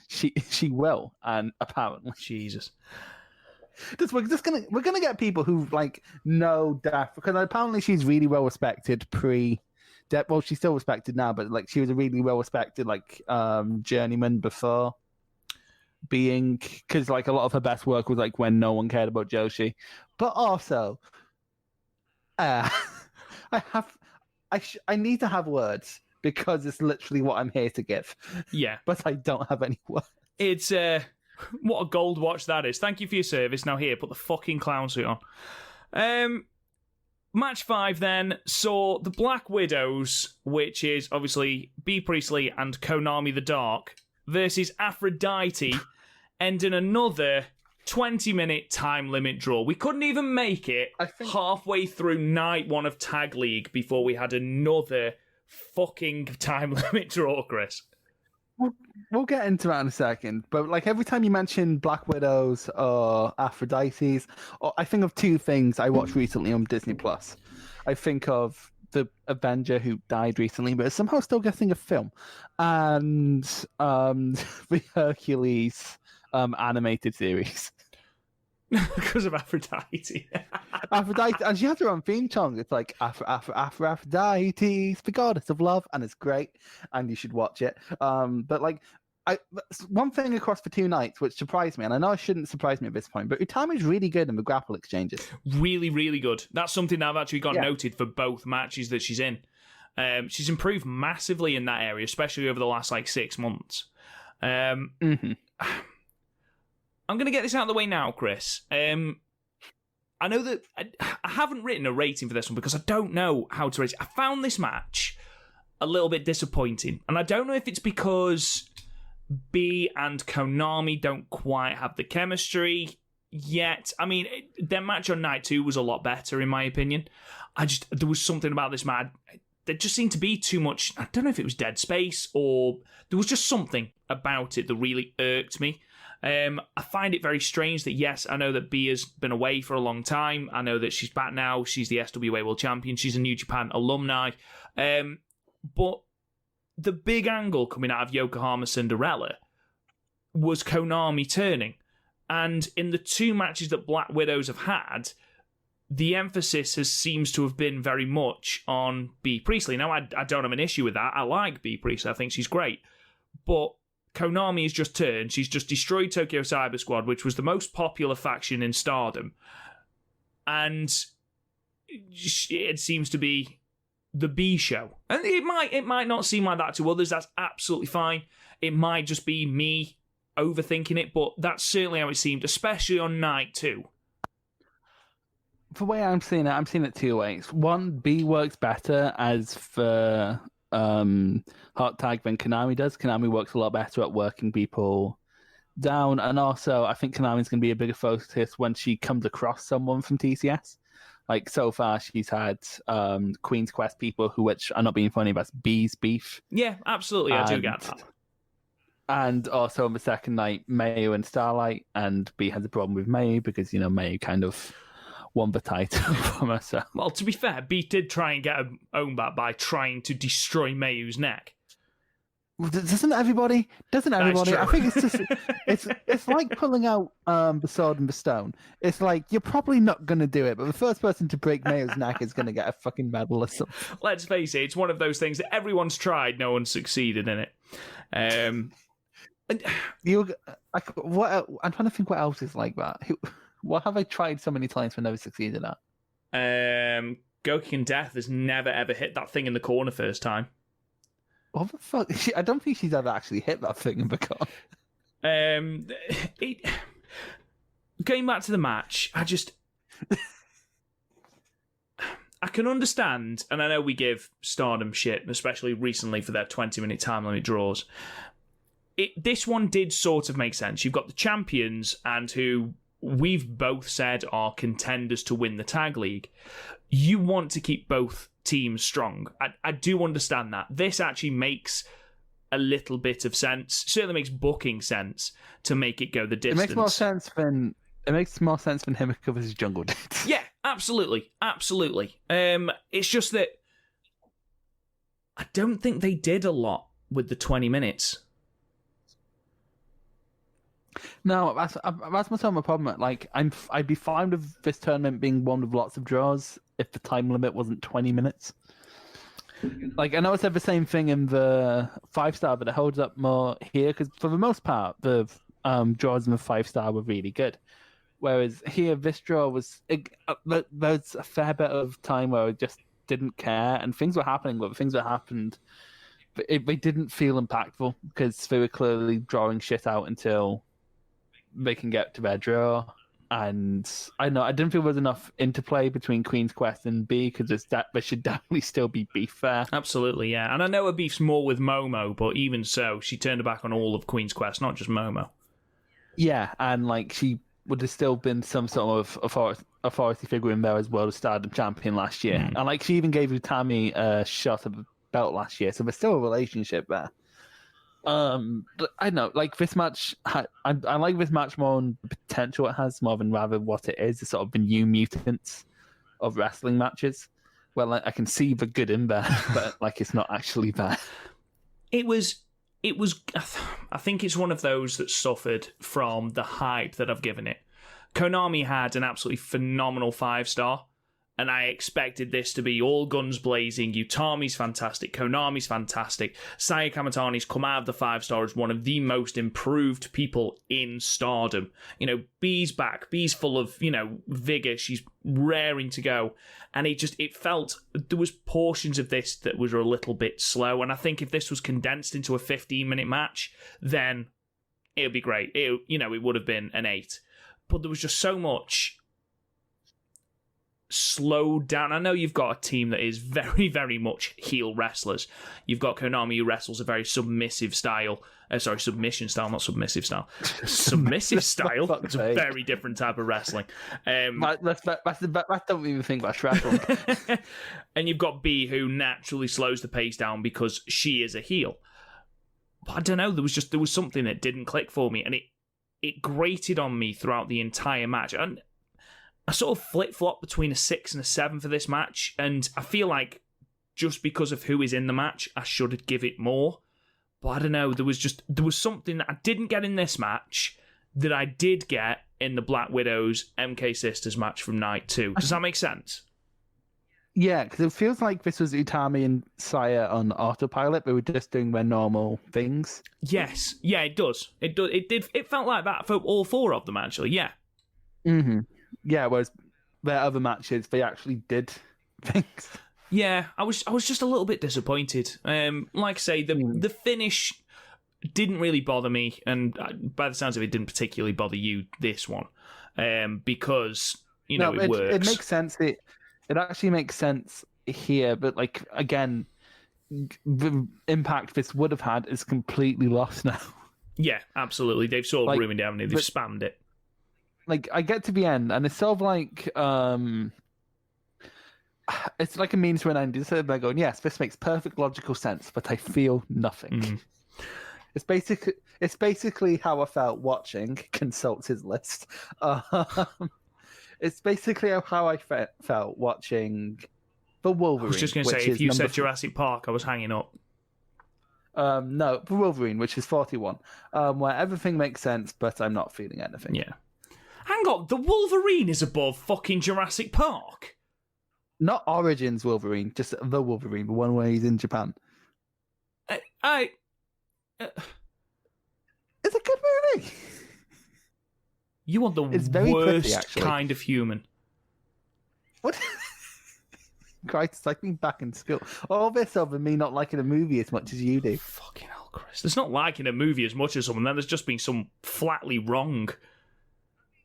she will, and apparently, Jesus. We're gonna get people who like know Death, because apparently she's really well respected pre-Death. Well, she's still respected now, but like she was a really well respected like journeyman before being, because like a lot of her best work was like when no one cared about Joshi. But also, I need to have words because it's literally what I'm here to give. Yeah, but I don't have any words. It's what a gold watch that is. Thank you for your service. Now here, put the fucking clown suit on. Match 5 then saw the Black Widows, which is obviously Bea Priestley and Konami the Dark, versus Aphrodite, ending another 20-minute time limit draw. We couldn't even make it halfway through night 1 of Tag League before we had another fucking time limit draw, Chris. We'll get into that in a second, but like every time you mention Black Widows or Aphrodites, I think of 2 things I watched recently on Disney Plus. I think of the Avenger who died recently, but is somehow still getting a film, and the Hercules animated series. Because of Aphrodite. Aphrodite, and she has her own theme song. It's like Aphrodite, the goddess of love, and it's great, and you should watch it. But like, one thing across the 2 nights which surprised me, and I know it shouldn't surprise me at this point, but Utami's really good in the grapple exchanges. Really, really good. That's something I've actually got noted for both matches that she's in. She's improved massively in that area, especially over the last like 6 months. I'm going to get this out of the way now, Chris. I know that I haven't written a rating for this one because I don't know how to rate it. I found this match a little bit disappointing, and I don't know if it's because Bea and Konami don't quite have the chemistry yet. I mean, their match on night 2 was a lot better, in my opinion. There was something about this match. There just seemed to be too much. I don't know if it was dead space or there was just something about it that really irked me. I find it very strange that, yes, I know that Bea's been away for a long time. I know that she's back now. She's the SWA World Champion. She's a New Japan alumni. But the big angle coming out of Yokohama Cinderella was Konami turning. And in the 2 matches that Black Widows have had, the emphasis seems to have been very much on Bea Priestley. Now, I don't have an issue with that. I like Bea Priestley. I think she's great. But Konami has just turned. She's just destroyed Tokyo Cyber Squad, which was the most popular faction in Stardom. And it seems to be the B show. And it might not seem like that to others. That's absolutely fine. It might just be me overthinking it, but that's certainly how it seemed, especially on night 2. The way I'm seeing it 2 ways. One, B works better as for hot tag than Konami does. Konami works a lot better at working people down, and also I think Konami's going to be a bigger focus when she comes across someone from TCS. Like, so far she's had Queen's Quest people which are not being funny, that's B's beef. Yeah, absolutely, I do get that. And also on the second night, Mayu and Starlight, and B has a problem with Mayu because, Mayu kind of won the title from her. So. Well, to be fair, B did try and get her own back by trying to destroy Mayu's neck. Doesn't everybody? I think it's just it's like pulling out the sword and the stone. It's like you're probably not going to do it, but the first person to break Mayu's neck is going to get a fucking medal or something. Let's face it, it's one of those things that everyone's tried, no one's succeeded in it. I'm trying to think what else is like that. What have I tried so many times but never succeeded at? Gouken Death has never ever hit that thing in the corner first time. What the fuck? I don't think she's ever actually hit that thing in the corner. Going back to the match, I can understand, and I know we give Stardom shit, especially recently for their 20-minute time limit draws. This one did sort of make sense. You've got the champions, and who we've both said are contenders to win the tag league. You want to keep both teams strong. I do understand that. This actually makes a little bit of sense. Certainly makes booking sense to make it go the distance. It makes more sense than Himiko vs. Jungle did. Yeah, absolutely. It's just that I don't think they did a lot with the 20 minutes. No, that's my problem. Like, I'd be fine with this tournament being one with lots of draws if the time limit wasn't 20 minutes. Like, I know I said the same thing in the 5-star, but it holds up more here because for the most part, the draws in the 5-star were really good. Whereas here, this draw was there's a fair bit of time where I just didn't care, and things were happening, but things that happened, they didn't feel impactful because they were clearly drawing shit out until they can get to their draw. And I didn't feel there was enough interplay between Queen's Quest and B because there should definitely still be beef there. Absolutely, yeah. And I know her beef's more with Momo, but even so, she turned her back on all of Queen's Quest, not just Momo. Yeah, and like she would have still been some sort of authority figure in there as well as Stardom champion last year. And like she even gave Utami a shot of a belt last year, so there's still a relationship there. But I know, like this match, I like this match more on the potential it has more than rather what it is. It's sort of the New Mutants of wrestling matches. Well, like, I can see the good in there, but like it's not actually there. It was. I think it's one of those that suffered from the hype that I've given it. Konami had an absolutely phenomenal 5-star. And I expected this to be all guns blazing. Utami's fantastic. Konami's fantastic. Saya Kamitani's come out of the 5-star as one of the most improved people in Stardom. Bee's back. Bee's full of, vigor. She's raring to go. And it felt there was portions of this that was a little bit slow. And I think if this was condensed into a 15-minute match, then it would be great. It would have been an 8. But there was just so much slowed down. I know you've got a team that is very, very much heel wrestlers. You've got Konami who wrestles a very submissive style. Submission style, not submissive style. Submissive style. It's a very different type of wrestling. I don't even think that's wrestling. And you've got B who naturally slows the pace down because she is a heel. But I don't know, there was something that didn't click for me, and it grated on me throughout the entire match. And I sort of flip-flop between a 6 and a 7 for this match, and I feel like just because of who is in the match, I should give it more. But I don't know, there was something that I didn't get in this match that I did get in the Black Widows MK Sisters match from night 2. Does that make sense? Yeah, because it feels like this was Utami and Saya on autopilot, but we're just doing their normal things. Yes, yeah, it does. It does. It felt like that for all 4 of them, actually. Yeah. Mm-hmm. Yeah, whereas their other matches, they actually did things. Yeah, I was just a little bit disappointed. Like I say, the finish didn't really bother me, and by the sounds of it, didn't particularly bother you, this one, because, it works. It makes sense. It actually makes sense here, but, like, again, the impact this would have had is completely lost now. Yeah, absolutely. They've sort of ruined it, haven't they? They've spammed it. Like, I get to the end, and it's sort of like... it's like a means to an end. Instead of they're going, yes, this makes perfect logical sense, but I feel nothing. Mm. It's basically how I felt watching. Consult his list. It's basically how I felt watching the Wolverine. I was just going to say, if you said Jurassic Park, I was hanging up. No, the Wolverine, which is 41, where everything makes sense, but I'm not feeling anything. Yeah. Hang on, the Wolverine is above fucking Jurassic Park? Not Origins Wolverine, just the Wolverine, the one where he's in Japan. It's a good movie. You are the worst kind of human. What? Christ, it's like being back in school. All this over me not liking a movie as much as you do. Fucking hell, Chris. There's not liking a movie as much as someone, then there's just been some flatly wrong.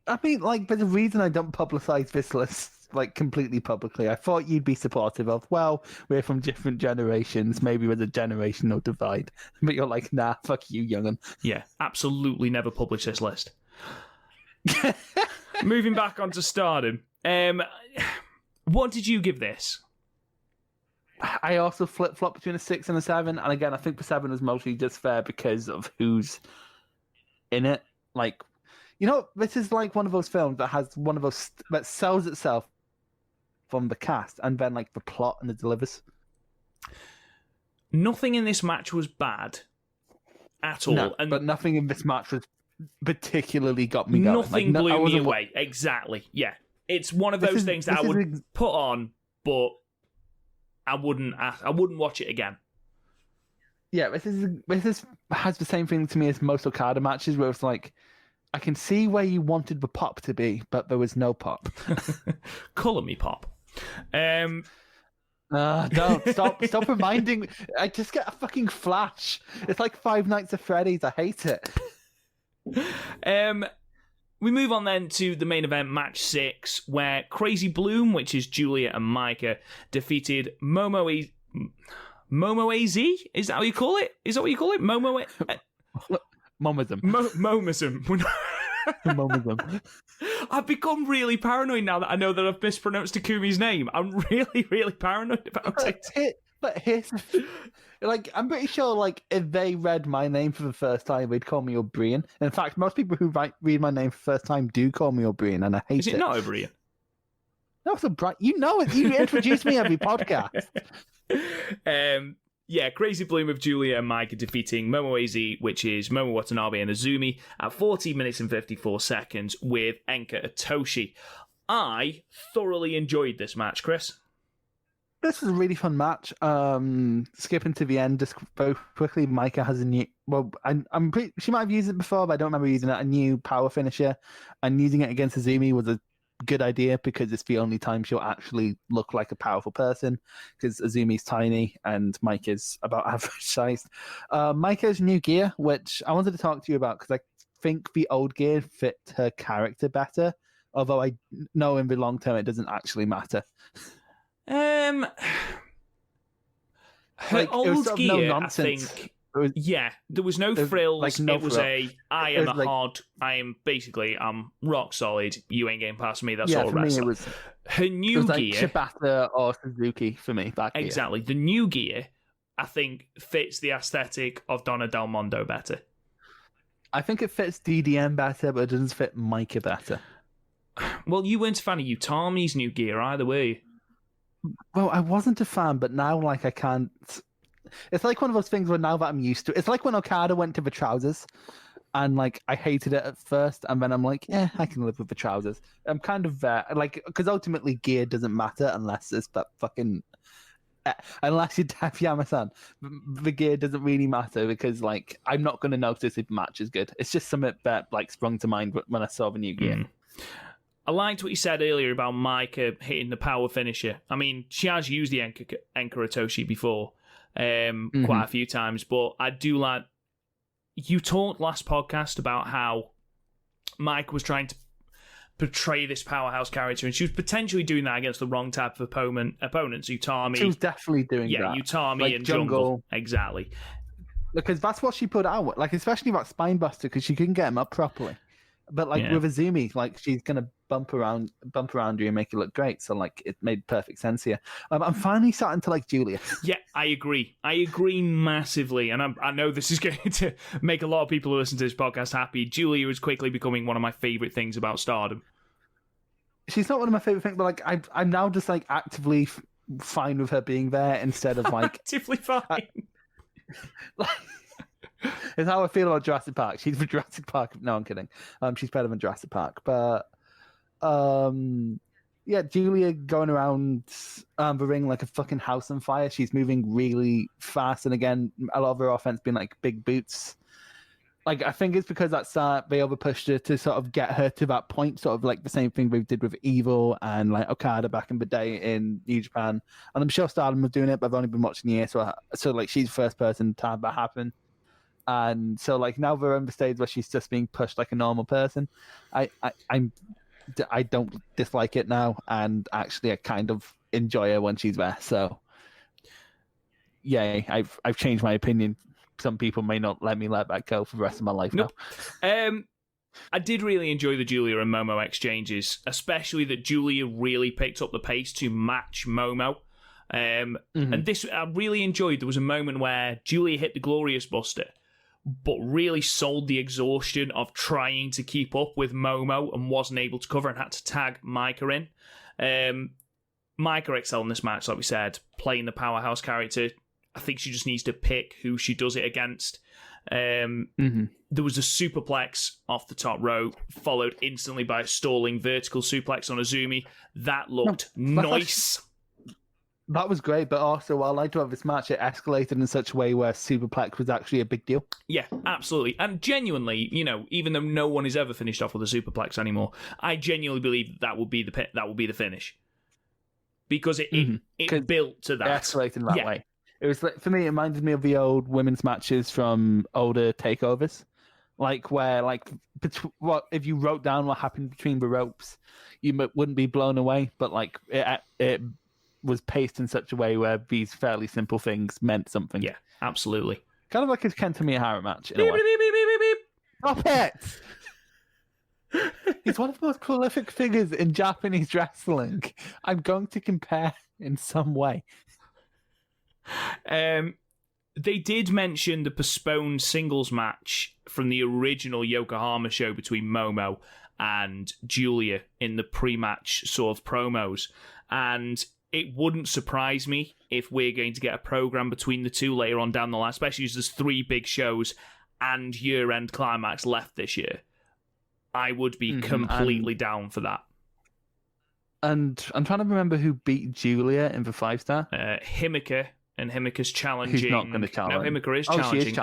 I mean, like, but the reason I don't publicise this list, like, completely publicly, I thought you'd be supportive of, well, we're from different generations, maybe there's a generational divide. But you're like, nah, fuck you, young'un. Yeah, absolutely never publish this list. Moving back onto Stardom. What did you give this? I also flip-flop between a 6 and a 7, and again, I think the 7 is mostly just fair because of who's in it. Like, this is like one of those films that has one of those that sells itself from the cast and then like the plot and the delivers. Nothing in this match was bad at all. No, but nothing in this match was particularly got me going. Nothing blew me away. Exactly. Yeah. It's one of those things that I would put on, but I wouldn't watch it again. Yeah, this has the same thing to me as most Okada matches, where it's like, I can see where you wanted the pop to be, but there was no pop. Colour me pop. Don't stop reminding me. I just get a fucking flash. It's like Five Nights at Freddy's. I hate it. We move on then to the main event, match 6, where Crazy Bloom, which is Julia and Micah, defeated MOMOAZ. Is that how you call it? Is that what you call it? Momism. Momism. Momism. I've become really paranoid now that I know that I've mispronounced Takumi's name. I'm really, really paranoid about it. But here's like, I'm pretty sure, like, if they read my name for the first time, they'd call me O'Brien. In fact, most people who read my name for the first time do call me O'Brien, and I hate it. Is it not O'Brien? No, it's O'Brien. You know it. You introduce me every podcast. Yeah, Crazy Bloom of Julia and Micah defeating MOMOAZ, which is Momo Watanabe and Azumi, at 14 minutes and 54 seconds with Enka Itoshi. I thoroughly enjoyed this match, Chris. This was a really fun match. Skipping to the end, just very quickly, Micah has a new... Well, I'm pretty... She might have used it before, but I don't remember using it. A new power finisher. And using it against Azumi was a good idea because it's the only time she'll actually look like a powerful person, because Azumi's tiny and Micah's about average sized. Micah's new gear, which I wanted to talk to you about because I think the old gear fit her character better, although I know in the long term it doesn't actually matter. Her like, old gear, no I think... Yeah, there was no frills. Like, no it was frill. I'm rock solid. You ain't getting past me. That's yeah, all for wrestler. Me, it was, her new it was gear, like Shibata or Suzuki for me. Exactly. The new gear, I think, fits the aesthetic of Donna Del Mondo better. I think it fits DDM better, but it doesn't fit Micah better. Well, you weren't a fan of Utami's new gear either, were you? Well, I wasn't a fan, but now, like, I can't it's like one of those things where now that I'm used to it, it's like when Okada went to the trousers, and like I hated it at first, and then I'm like, yeah, I can live with the trousers. I'm kind of there, like, because ultimately gear doesn't matter unless it's that fucking. Unless you're Def Yama-san, the gear doesn't really matter because, like, I'm not going to notice if the match is good. It's just something that, like, sprung to mind when I saw the new gear. I liked what you said earlier about Micah hitting the power finisher. I mean, she has used the Enkaratoshi before quite a few times, but I do like... You talked last podcast about how Mike was trying to portray this powerhouse character, and she was potentially doing that against the wrong type of opponents. Utami. She was definitely doing that. Yeah, Utami like and Jungle. Exactly. Because that's what she put out, like, especially that Spinebuster, because she couldn't get him up properly. But, like, with Azumi, like, she's going to bump around you and make it look great. So, like, it made perfect sense here. I'm finally starting to like Julia. Yeah, I agree. I agree massively. And I know this is going to make a lot of people who listen to this podcast happy. Julia is quickly becoming one of my favourite things about Stardom. She's not one of my favourite things, but, like, I'm now just, like, actively fine with her being there instead of, like... actively fine. Like... It's how I feel about Jurassic Park. She's for Jurassic Park. No, I'm kidding. She's better than Jurassic Park. But yeah, Julia going around the ring like a fucking house on fire. She's moving really fast, and again, a lot of her offense being like big boots. Like, I think it's because that start they overpushed her to sort of get her to that point, sort of like the same thing we did with Evil and like Okada back in the day in New Japan. And I'm sure Stardom was doing it, but I've only been watching the year, so like she's the first person to have that happen. And so, like, now we're in the stage where she's just being pushed like a normal person. I don't dislike it now, and actually, I kind of enjoy her when she's there. So, yay! I've changed my opinion. Some people may not let me let that go for the rest of my life now. I did really enjoy the Julia and Momo exchanges, especially that Julia really picked up the pace to match Momo. And this I really enjoyed. There was a moment where Julia hit the Glorious Buster, but really sold the exhaustion of trying to keep up with Momo and wasn't able to cover and had to tag Micah in. Micah excelled in this match, like we said, playing the powerhouse character. I think she just needs to pick who she does it against. There was a superplex off the top rope, followed instantly by a stalling vertical suplex on Azumi. That looked nice. That was great, but also I like to have this match. It escalated in such a way where superplex was actually a big deal. Yeah, absolutely, and genuinely, you know, even though no one is ever finished off with a superplex anymore, I genuinely believe that will be the finish because it built to that. It escalated in that way. It was like, for me, it reminded me of the old women's matches from older takeovers, like where like if you wrote down what happened between the ropes, you wouldn't be blown away, but like it was paced in such a way where these fairly simple things meant something. Yeah, absolutely. Kind of like his Kenta Miyahara match. In a way. Stop it! He's one of the most prolific figures in Japanese wrestling. I'm going to compare in some way. They did mention the postponed singles match from the original Yokohama show between Momo and Julia in the pre-match sort of promos, and it wouldn't surprise me if we're going to get a program between the two later on down the line, especially as there's 3 big shows and year-end climax left this year. I would be completely down for that. And I'm trying to remember who beat Julia in the 5-star. Himika, and Himika's challenging. Who's not going to challenge? No, Himika is challenging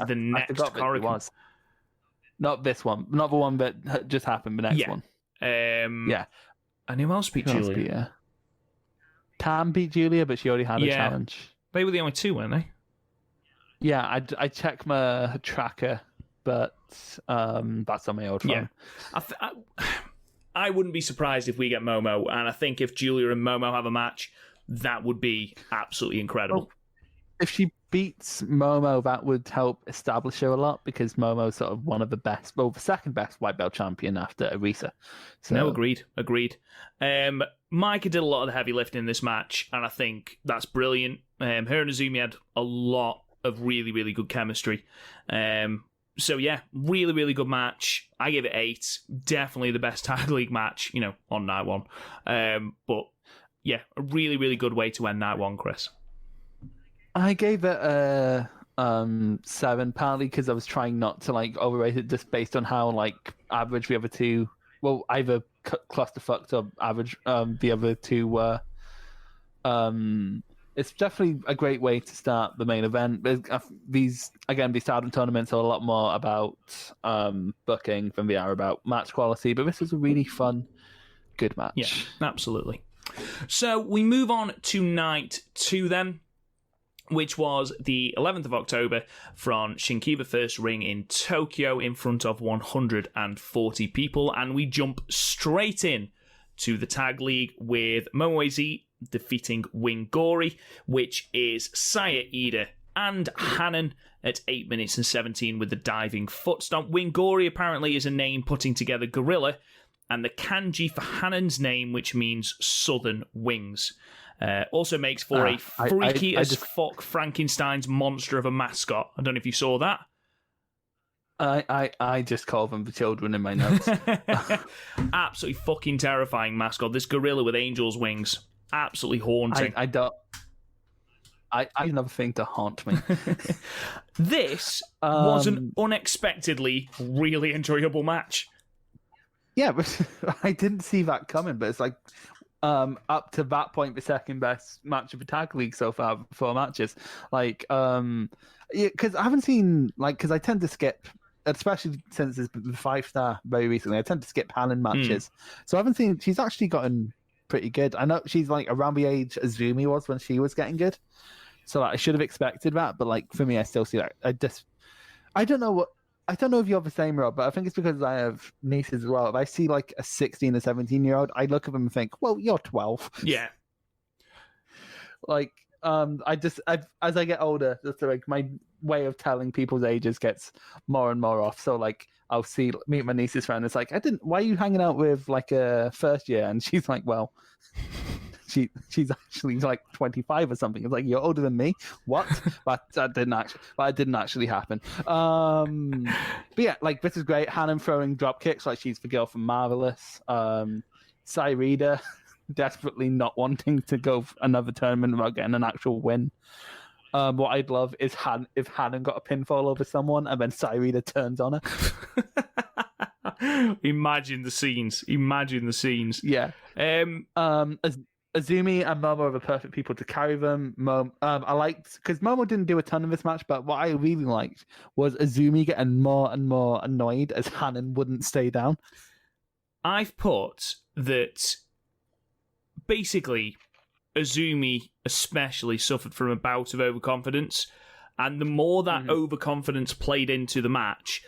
at the next Korakuen. Not this one. Not the one that just happened, the next one. Yeah. And who else beat Julia? Tam beat Julia, but she already had a challenge. They were the only 2, weren't they? Yeah, I checked my tracker, but that's on my old phone. Yeah. I wouldn't be surprised if we get Momo, and I think if Julia and Momo have a match, that would be absolutely incredible. Well, if she beats Momo, that would help establish her a lot, because Momo's sort of one of the best, well, the second best white belt champion after Arisa. So... No, agreed. Micah did a lot of the heavy lifting in this match, and I think that's brilliant. Her and Azumi had a lot of really, really good chemistry. So yeah, really, really good match. I give it 8. Definitely the best tag league match, on night 1. But yeah, a really, really good way to end night 1, Chris. I gave it a 7, partly because I was trying not to like overrate it just based on how like average the other two. Well, either clusterfucked or average. The other two were. It's definitely a great way to start the main event. These Stardom tournaments are a lot more about booking than they are about match quality. But this is a really fun, good match. Yeah, absolutely. So we move on to night 2 then, which was the 11th of October from Shinkiba First Ring in Tokyo in front of 140 people. And we jump straight in to the tag league with MOMOAZ defeating Wingori, which is Saya Iida and Hannan at 8 minutes and 17 with the diving foot stomp. Wingori apparently is a name putting together gorilla, and the kanji for Hannan's name, which means southern wings. Also makes for a freaky as fuck Frankenstein's monster of a mascot. I don't know if you saw that. I just call them the children in my notes. Absolutely fucking terrifying mascot. This gorilla with angel's wings. Absolutely haunting. I don't. I another thing to haunt me. This was an unexpectedly really enjoyable match. Yeah, but I didn't see that coming. But it's like up to that point, the second best match of the tag league so far, 4 matches. Like, because I haven't seen because I tend to skip, especially since it's the 5-star very recently. I tend to skip Hannan matches, so I haven't seen. She's actually gotten pretty good. I know she's like around the age Azumi was when she was getting good, so like, I should have expected that. But like for me, I still see that. I don't know if you're the same, Rob, but I think it's because I have nieces as well. If I see like a 16 or 17-year-old, I look at them and think, well, you're 12. Yeah. Like, as I get older, just like my way of telling people's ages gets more and more off. So like, I'll meet my niece's friend. It's like, why are you hanging out with like a first year? And she's like, well, she's actually like 25 or something. It's like, you're older than me. What? But that didn't actually happen. But yeah, like this is great. Hannan throwing drop kicks like she's the girl from Marvelous. Saya Iida desperately not wanting to go another tournament without getting an actual win. What I'd love is if Hannan got a pinfall over someone and then Saya Iida turns on her. Imagine the scenes. Yeah. Azumi and Momo are the perfect people to carry them. I liked because Momo didn't do a ton of this match, but what I really liked was Azumi getting more and more annoyed as Hannan wouldn't stay down. I've put that basically Azumi especially suffered from a bout of overconfidence, and the more that overconfidence played into the match,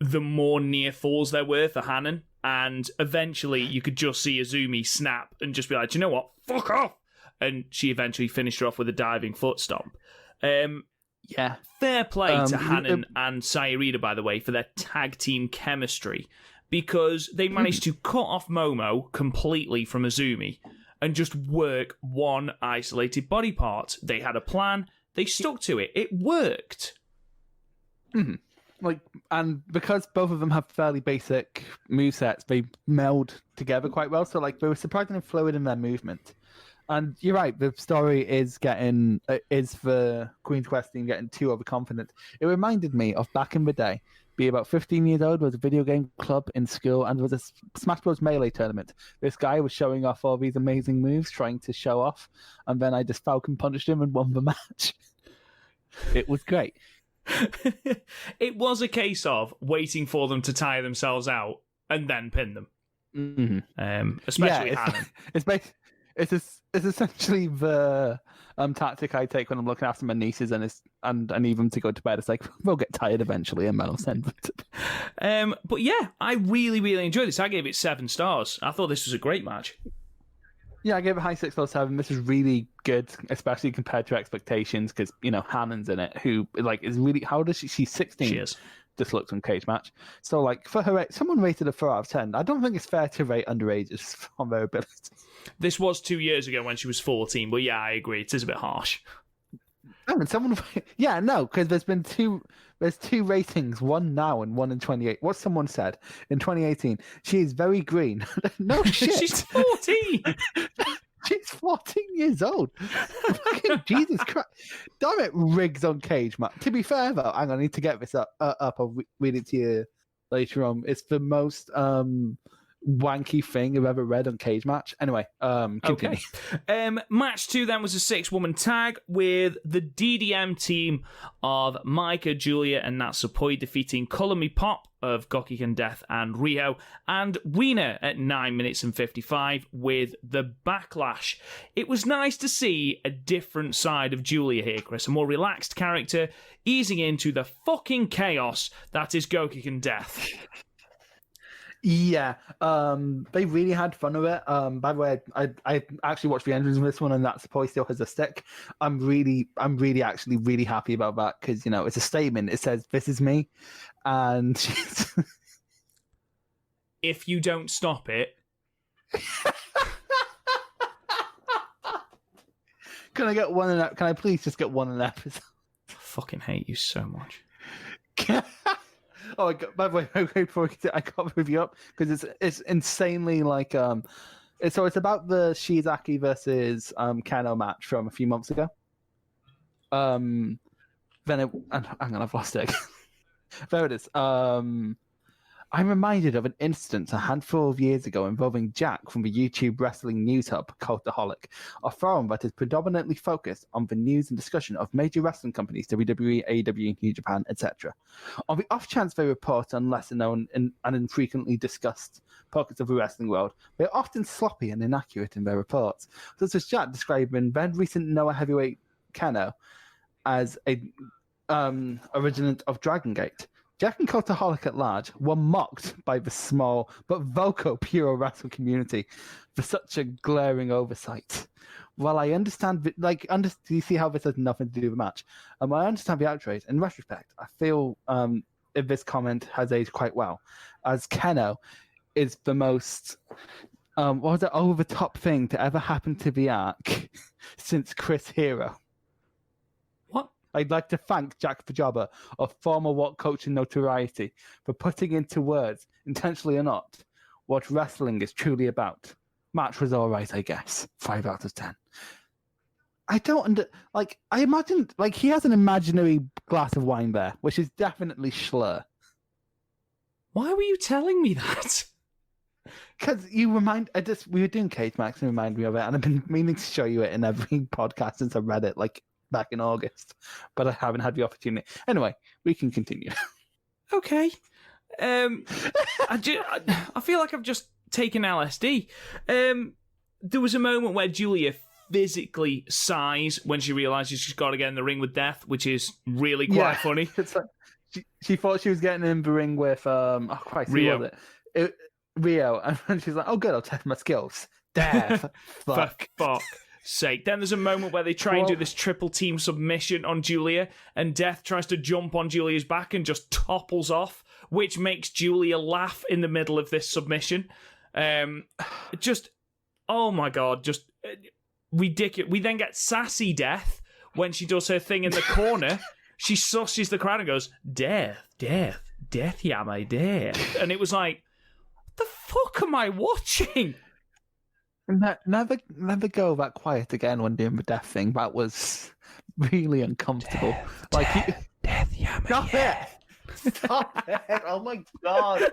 the more near falls there were for Hannan. And eventually you could just see Azumi snap and just be like, you know what? Fuck off! And she eventually finished her off with a diving foot stomp. Yeah. Fair play to Hannan and Saya Iida, by the way, for their tag team chemistry, because they managed to cut off Momo completely from Azumi and just work one isolated body part. They had a plan. They stuck to it. It worked. Mm-hmm. And because both of them have fairly basic movesets, they meld together quite well. So they were surprisingly fluid in their movement. And you're right, the story is for Queen's Quest team getting too overconfident. It reminded me of back in the day. Be about 15 years old, was a video game club in school, and there was a Smash Bros. Melee tournament. This guy was showing off all these amazing moves, trying to show off, and then I just Falcon punched him and won the match. It was great. It was a case of waiting for them to tire themselves out and then pin them. Mm-hmm. Especially Hannan. It's essentially the tactic I take when I'm looking after my nieces and I need them to go to bed. It's like, we'll get tired eventually and then I'll send them. But yeah, I really, really enjoyed this. I gave it 7 stars. I thought this was a great match. Yeah, I gave it high 6 out of 7. This is really good, especially compared to expectations, because Hannan's in it, who is really, how old is she? She's 16. She is. Just looked on Cage Match. So for her, someone rated a 4 out of 10. I don't think it's fair to rate underages on their abilities. This was 2 years ago when she was 14, but yeah, I agree. It is a bit harsh. Because there's two ratings, one now and one in 28. What someone said in 2018, she is very green. No shit. She's 14. She's 14 years old. Fucking Jesus Christ. Damn it, Riggs on Cage match. To be fair, though, hang on, I need to get this up. I'll read it to you later on. It's the most wanky thing I've ever read on Cage match. Anyway, continue. Okay. Match 2 then was a 6-woman tag with the DDM team of Micah, Julia, and Natsupoi defeating Color Me Pop of Gokiken Death and Rio, and Wiener at 9 minutes and 55 with the Backlash. It was nice to see a different side of Julia here, Chris, a more relaxed character easing into the fucking chaos that is Gokiken Death. Yeah, they really had fun with it. By the way, I actually watched the entrance of this one, and that Natsupoi still has a stick. I'm really actually really happy about that because it's a statement. It says, "This is me," and if you don't stop it. Can I get one? Can I please just get one in an episode? I fucking hate you so much. Oh, by the way, before I got the review up because it's insanely like it's about the Shizaki versus Kano match from a few months ago. Then hang on, I've lost it. There it is. I'm reminded of an instance a handful of years ago involving Jack from the YouTube wrestling news hub Cultaholic, a forum that is predominantly focused on the news and discussion of major wrestling companies, WWE, AEW, New Japan, etc. On the off chance they report on lesser known and infrequently discussed pockets of the wrestling world, they are often sloppy and inaccurate in their reports, such as Jack describing then recent Noah heavyweight Kano as a originant of Dragon Gate. Jack and Cultaholic at large were mocked by the small but vocal pure wrestling community for such a glaring oversight. While I understand, do you see how this has nothing to do with the match? I understand the outrage. In retrospect, I feel if this comment has aged quite well, as Keno is the most over-the-top thing to ever happen to the arc since Chris Hero. I'd like to thank Jack the Jobber of former What Coach and Notoriety for putting into words, intentionally or not, what wrestling is truly about. Match was all right, I guess. 5 out of 10. I don't I imagine he has an imaginary glass of wine there, which is definitely Schlur. Why were you telling me that? Because we were doing Cage Max and reminded me of it, and I've been meaning to show you it in every podcast since I read it, back in August, but I haven't had the opportunity. Anyway, we can continue. Okay. I feel like I've just taken LSD. There was a moment where Julia physically sighs when she realises she's got to get in the ring with Death, which is really quite funny. It's like she thought she was getting in the ring with Rio. Rio, and she's like, "Oh, good, I'll test my skills." Death, fuck. Sake. Then there's a moment where they try and do this triple team submission on Julia, and Death tries to jump on Julia's back and just topples off, which makes Julia laugh in the middle of this submission. Oh my god, just ridiculous. We then get sassy Death when she does her thing in the corner. She susses the crowd and goes, "Death, yeah, my death." And it was like, what the fuck am I watching? Never go that quiet again when doing the Death thing. That was really uncomfortable. Death, yeah, Stop it! Stop it! Oh my god!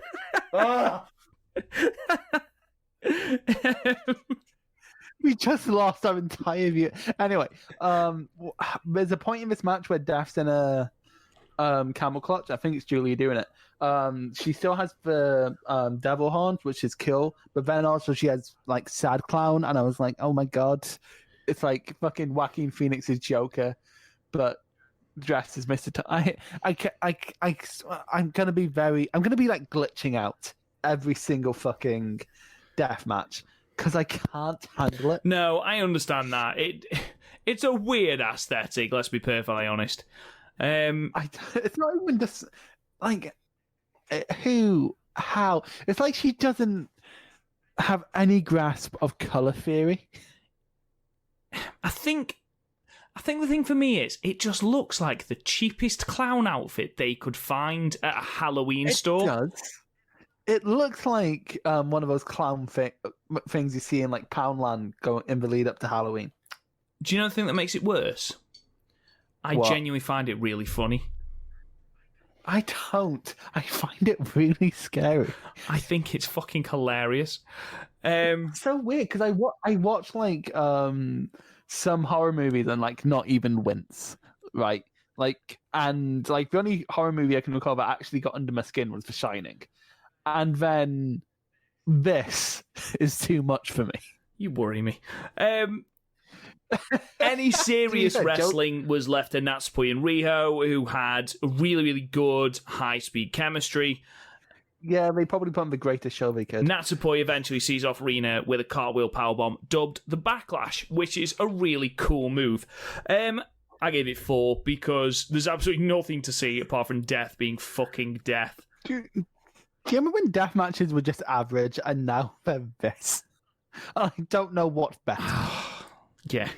We just lost our entire view. Anyway, there's a point in this match where Death's in a camel clutch. I think it's Julia doing it. She still has the devil horns, which is cool, but then also she has sad clown, and I was like, oh my god, it's like fucking Joaquin Phoenix's Joker, but dressed as Mr. I'm gonna be glitching out every single fucking death match because I can't handle it. No, I understand that. It's a weird aesthetic. Let's be perfectly honest. It's not even just how it's like she doesn't have any grasp of color theory. I think the thing for me is it just looks like the cheapest clown outfit they could find at a Halloween store. Does. It looks like one of those clown things you see in like Poundland going in the lead up to Halloween. Do you know the thing that makes it worse? I What? genuinely find it really funny. I don't. I find it really scary. I think it's fucking hilarious. It's so weird because I watch like some horror movies and like not even wince, right? Like and like the only horror movie I can recall that actually got under my skin was The Shining, and then this is too much for me. You worry me. Any serious wrestling was left to Natsupoi and Riho, who had a really, really good high-speed chemistry. Yeah, they probably put on the greatest show they could. Natsupoi eventually sees off Rina with a cartwheel powerbomb, dubbed the Backlash, which is a really cool move. I gave it 4 because there's absolutely nothing to see apart from Death being fucking Death. Do you remember when death matches were just average and now they're this? I don't know what's better. Yeah.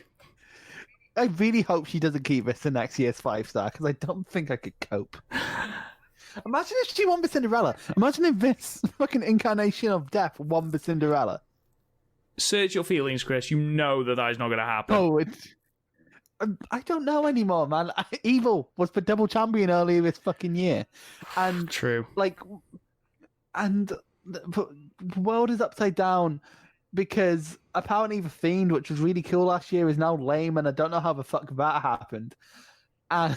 I really hope she doesn't keep this the next year's 5-star because I don't think I could cope. Imagine if she won the Cinderella. Imagine if this fucking incarnation of death won the Cinderella. Search your feelings, Chris. You know that is not going to happen. Oh, I don't know anymore, man. Evil was the double champion earlier this fucking year. And True. Like, and the world is upside down because apparently the Fiend, which was really cool last year, is now lame, and I don't know how the fuck that happened. And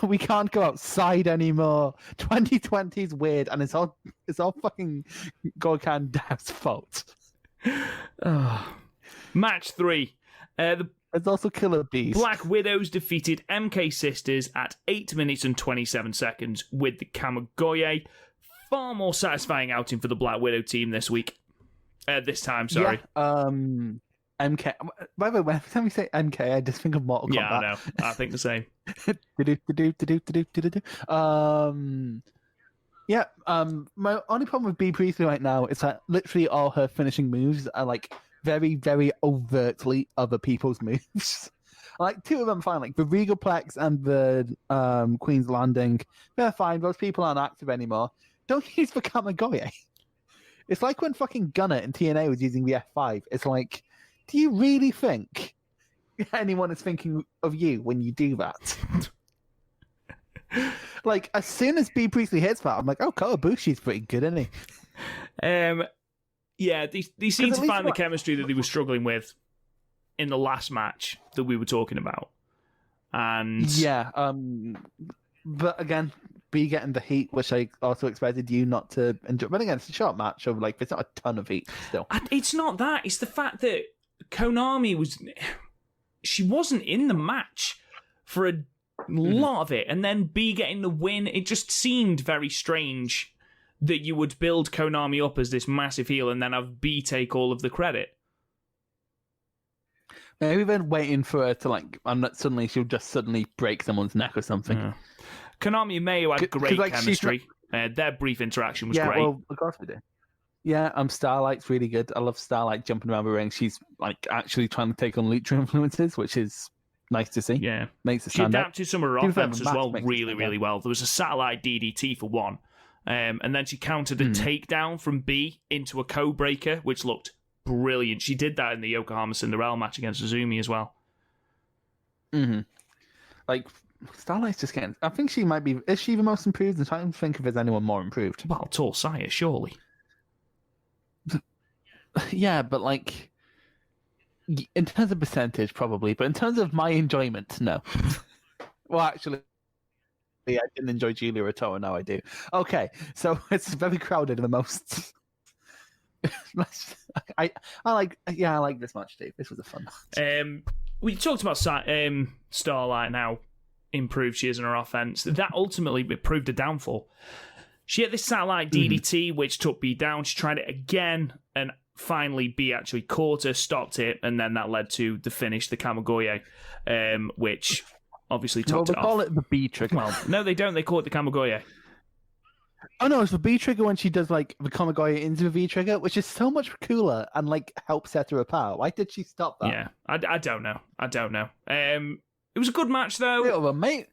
we can't go outside anymore. 2020 is weird, and it's all fucking Gorkan Dav's fault. Match 3. There's also Killer Bees. Black Widows defeated MK Sisters at 8 minutes and 27 seconds with the Kamigoye. Far more satisfying outing for the Black Widow team this week. This time, sorry. Yeah, MK. By the way, every time we say MK, I just think of Mortal Kombat. Yeah, I know. I think the same. Yeah. My only problem with Bea Priestley right now is that literally all her finishing moves are like very, very overtly other people's moves. Like 2 of them fine, like the Regalplex and the Queen's Landing. They're fine. Those people aren't active anymore. Don't use the Kamigoye. It's like when fucking Gunner in TNA was using the F5. It's like, do you really think anyone is thinking of you when you do that? Like, as soon as Bea Priestley hits that, I'm like, oh, Kotabushi's pretty good, isn't he? Yeah, they seem to find the chemistry that they were struggling with in the last match that we were talking about. And yeah, but again, Bea getting the heat, which I also expected you not to enjoy. But again, it's a short match, so like, there's not a ton of heat still. It's not that. It's the fact that Konami she wasn't in the match for a lot of it, and then Bea getting the win. It just seemed very strange that you would build Konami up as this massive heel and then have Bea take all of the credit. Maybe they're waiting for her to like, and that suddenly she'll just suddenly break someone's neck or something. Yeah. Konami and Mayu had great like, chemistry. Their brief interaction was yeah, great. Well, of course we do. Yeah, Starlight's really good. I love Starlight jumping around the ring. She's like actually trying to take on Lucha influences, which is nice to see. Yeah, makes it she stand adapted out. some of her offense as well, really, really well. There was a satellite DDT for one, and then she countered a takedown from Bea into a code breaker, which looked brilliant. She did that in the Yokohama Cinderella match against Azumi as well. Mm-hmm. Like, Starlight's just getting... I think she might be... Is she the most improved? I'm trying to think if there's anyone more improved. Well, Tall Saya, surely. Yeah, but like... In terms of percentage, probably. But in terms of my enjoyment, no. Well, actually... I didn't enjoy Julia Otoa, now I do. Okay, so it's very crowded, the most... I like this match, Dave. This was a fun match. We talked about Starlight and how improved she is in her offense. That ultimately proved a downfall. She had this satellite DDT, which took Bea down. She tried it again, and finally Bea actually caught her, stopped it, and then that led to the finish, the Kamigoye, which obviously topped it off. They call it the Bea trigger. Well, no, they don't. They call it the Kamigoye. Oh no, it's the V trigger when she does like the Kamigoye into the V trigger, which is so much cooler and like helps set her apart. Why did she stop that? Yeah, I don't know. It was a good match though. Yeah, well, mate,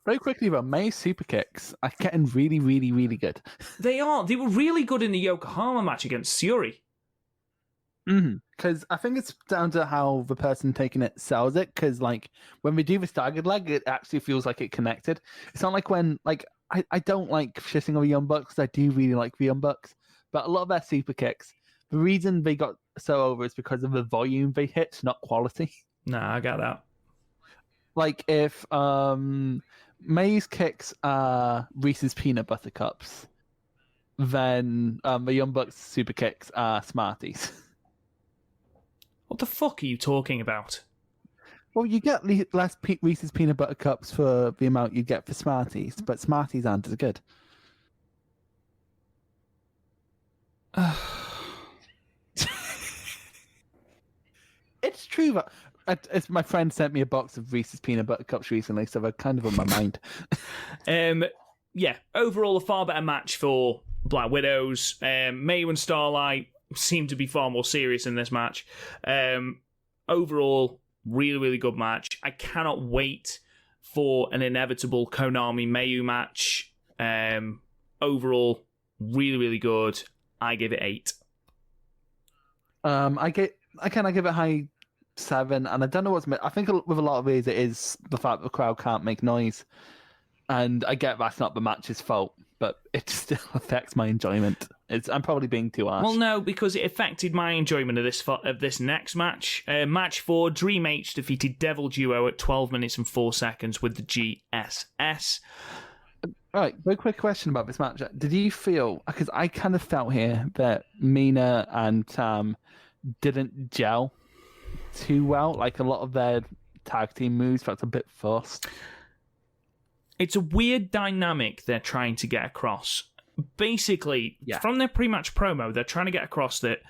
Very quickly, though, May's super kicks are getting really, really, really good. They are. They were really good in the Yokohama match against Suri. Because I think it's down to how the person taking it sells it. Because like when we do the staggered leg, it actually feels like it connected. It's not like when like I don't like shitting on the Young Bucks. I do really like the Young Bucks, but a lot of their super kicks, the reason they got so over is because of the volume they hit, not quality. Nah, I got that. Like if May's kicks are Reese's peanut butter cups, then the Young Bucks super kicks are Smarties. What the fuck are you talking about? Well, you get less Reese's peanut butter cups for the amount you get for Smarties, but Smarties aren't as good. It's true that my friend sent me a box of Reese's peanut butter cups recently, so they're kind of on my mind. Yeah, overall a far better match for Black Widows. Mayu and Starlight seem to be far more serious in this match. Overall, really, really good match. I cannot wait for an inevitable Konami Mayu match. Overall, really, really good. I give it 8. I give it high 7, and I don't know what's. I think with a lot of these, it is the fact that the crowd can't make noise, and I get that's not the match's fault, but it still affects my enjoyment. I'm probably being too harsh. Well, no, because it affected my enjoyment of this next match. Match 4, Dream H defeated Devil Duo at 12 minutes and 4 seconds with the GSS. All right, very quick question about this match. Did you feel, because I kind of felt here that Mina and Tam didn't gel too well, like a lot of their tag team moves felt a bit forced. It's a weird dynamic they're trying to get across. Basically, from their pre-match promo, they're trying to get across that,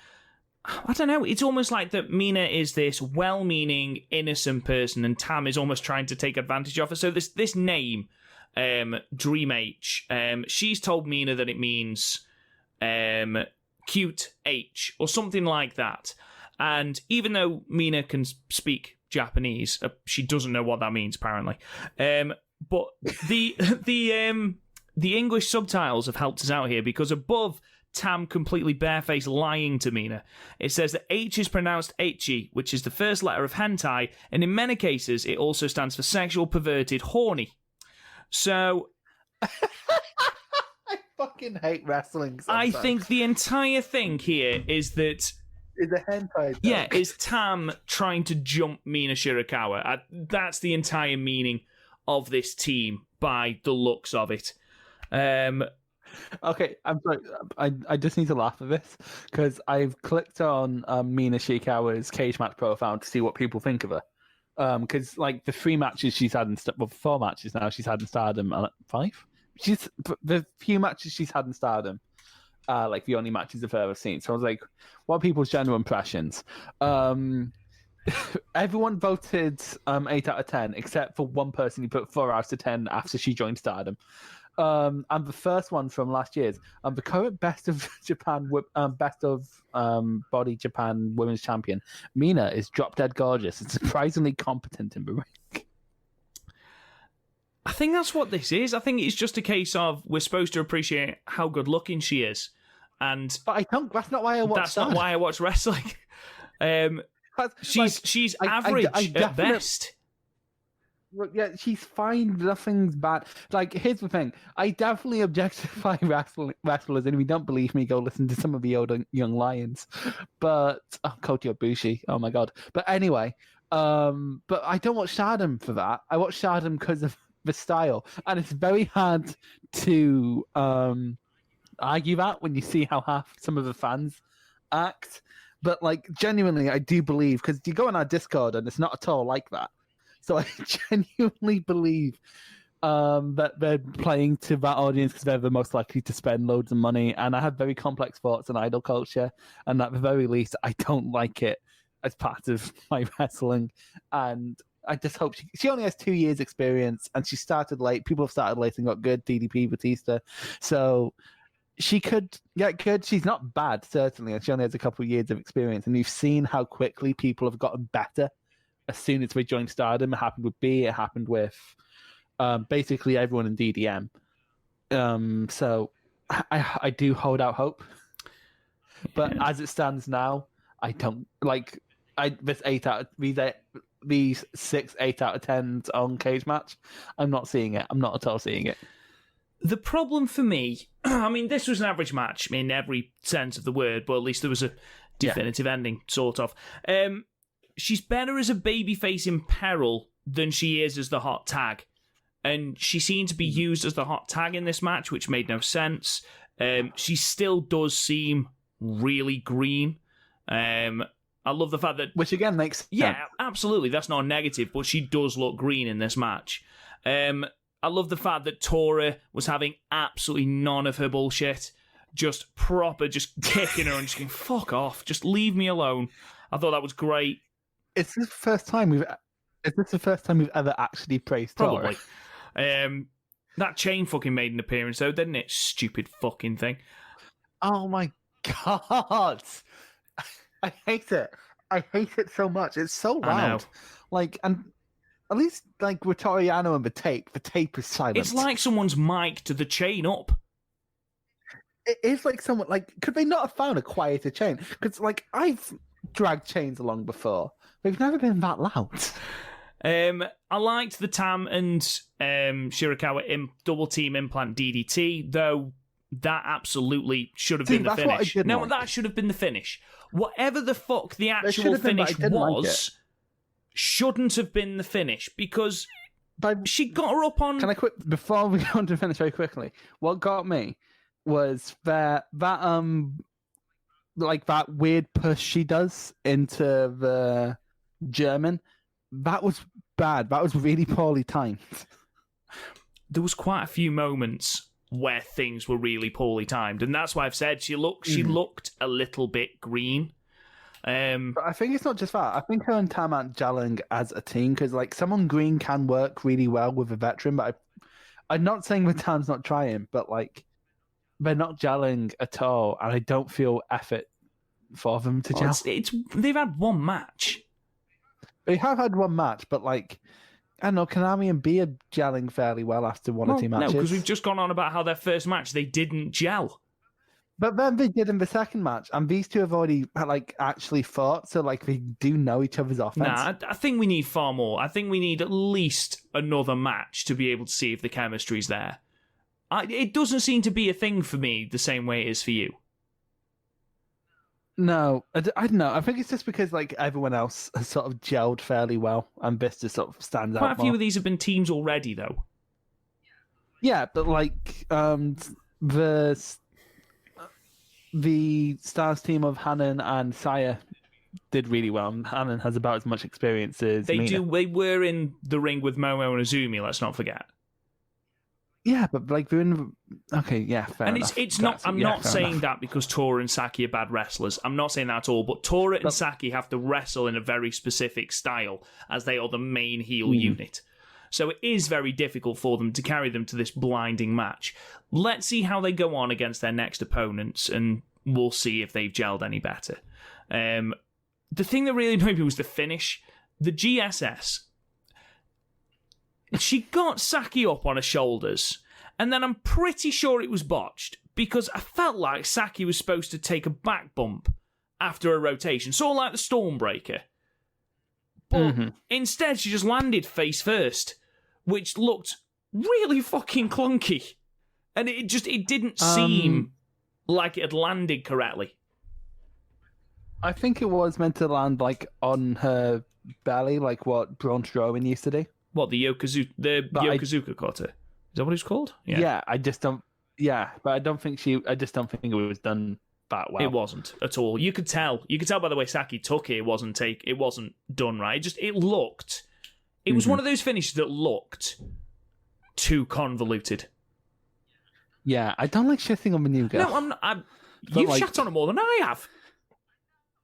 I don't know, it's almost like that Mina is this well-meaning, innocent person, and Tam is almost trying to take advantage of her. So this name, Dream H, she's told Mina that it means cute H, or something like that. And even though Mina can speak Japanese, she doesn't know what that means, apparently. But the English subtitles have helped us out here, because above Tam completely barefaced lying to Mina, it says that H is pronounced Echi, which is the first letter of hentai, and in many cases it also stands for sexual, perverted, horny. So I fucking hate wrestling sometimes. I think the entire thing here is that is a hentai joke. Yeah, is Tam trying to jump Mina Shirakawa. That's the entire meaning of this team by the looks of it. Okay, I'm sorry. I just need to laugh at this because I've clicked on Mina Shirakawa's cage match profile to see what people think of her. Because like the 3 matches she's had in 4 matches now she's had in Stardom, 5. The few matches she's had in Stardom. Like the only matches I've ever seen. So I was like, what are people's general impressions? Everyone voted 8 out of 10, except for one person who put 4 out of 10 after she joined Stardom. And the first one from last year's, the current best of Japan, best of body Japan women's champion, Mina, is drop dead gorgeous and surprisingly competent in the ring. I think that's what this is. I think it's just a case of we're supposed to appreciate how good looking she is, but I don't. That's not why I watch. That's not why I watch wrestling. She's average at best. Yeah, she's fine. Nothing's bad. Like, here's the thing. I definitely objectify wrestlers, and if you don't believe me, go listen to some of the old Young Lions. But Kota Ibushi. Oh my god. But anyway, but I don't watch Stardom for that. I watch Stardom because of the style, and it's very hard to argue that when you see how half some of the fans act. But like, genuinely, I do believe, because you go on our Discord and it's not at all like that. So I genuinely believe that they're playing to that audience because they're the most likely to spend loads of money. And I have very complex thoughts on idol culture, and at the very least, I don't like it as part of my wrestling. And I just hope she only has 2 years experience, and she started late. People have started late and got good. DDP, Batista. So she could get good. She's not bad, certainly. And she only has a couple of years of experience. And you've seen how quickly people have gotten better as soon as they joined Stardom. It happened with B. It happened with basically everyone in DDM. So I do hold out hope. But as it stands now, I don't like these 6 8 out of 10s on cage match. I'm not seeing it. I'm not at all seeing it. The problem for me, I mean, this was an average match in every sense of the word, but at least there was a definitive ending, sort of. She's better as a babyface in peril than she is as the hot tag. And she seemed to be used as the hot tag in this match, which made no sense. She still does seem really green. I love the fact that... Which again makes sense. Yeah, absolutely. That's not a negative, but she does look green in this match. I love the fact that Tora was having absolutely none of her bullshit. Just kicking her and just going, fuck off. Just leave me alone. I thought that was great. Is this the first time we've ever actually praised Tora? Probably. That chain fucking made an appearance though, didn't it? Stupid fucking thing. Oh my god. I hate it. I hate it so much. It's so loud. Like, and at least like with Toriano and the tape is silent. It's like someone's mic'd the chain up. It is like someone, like, could they not have found a quieter chain? Because, like, I've dragged chains along before. They've never been that loud. I liked the Tam and Shirakawa double team implant DDT, though that absolutely should have been the finish. That should have been the finish. Whatever the fuck the actual finish was, shouldn't have been the finish, because she got her up on... Can I quit before we go on to finish very quickly? What got me was that weird push she does into the German. That was bad. That was really poorly timed. There was quite a few moments where things were really poorly timed, and that's why I've said she looked a little bit green. But I think it's not just that. I think her and Tam aren't gelling as a team, because like someone green can work really well with a veteran, but I'm not saying that Tam's not trying, but like they're not gelling at all, and I don't feel effort for them to gel. They've had one match. They have had one match, but like, I don't know, Konami and B are gelling fairly well after one or two matches. No, because we've just gone on about how their first match, they didn't gel. But then they did in the second match, and these two have already like actually fought, so like they do know each other's offense. Nah, I think we need far more. I think we need at least another match to be able to see if the chemistry's there. It doesn't seem to be a thing for me the same way it is for you. No, I don't know. I think it's just because like everyone else has sort of gelled fairly well, and this just sort of stands out more. Quite a few of these have been teams already, though. Yeah, but like the Stars team of Hannan and Saya did really well. And Hannan has about as much experience as Mina. They were in the ring with Momo and Azumi. Let's not forget. Yeah, but like they're in. Okay, yeah, fair enough. And it's not. I'm not saying that because Tora and Saki are bad wrestlers. I'm not saying that at all. But Tora and Saki have to wrestle in a very specific style, as they are the main heel unit. So it is very difficult for them to carry them to this blinding match. Let's see how they go on against their next opponents, and we'll see if they've gelled any better. The thing that really annoyed me was the finish. The GSS. She got Saki up on her shoulders, and then I'm pretty sure it was botched, because I felt like Saki was supposed to take a back bump after a rotation, sort of like the Stormbreaker. But instead she just landed face first, which looked really fucking clunky. And it didn't seem like it had landed correctly. I think it was meant to land like on her belly, like what Braun Strowman used to do. What, the Yokozuka cutter? Is that what it's called? Yeah, I just don't. Yeah, but I just don't think it was done that well. It wasn't at all. You could tell. You could tell by the way Saki took it. It wasn't done right. It looked. It was one of those finishes that looked too convoluted. Yeah, I don't like shitting on the new girl. No, I'm not. You've shat on her more than I have.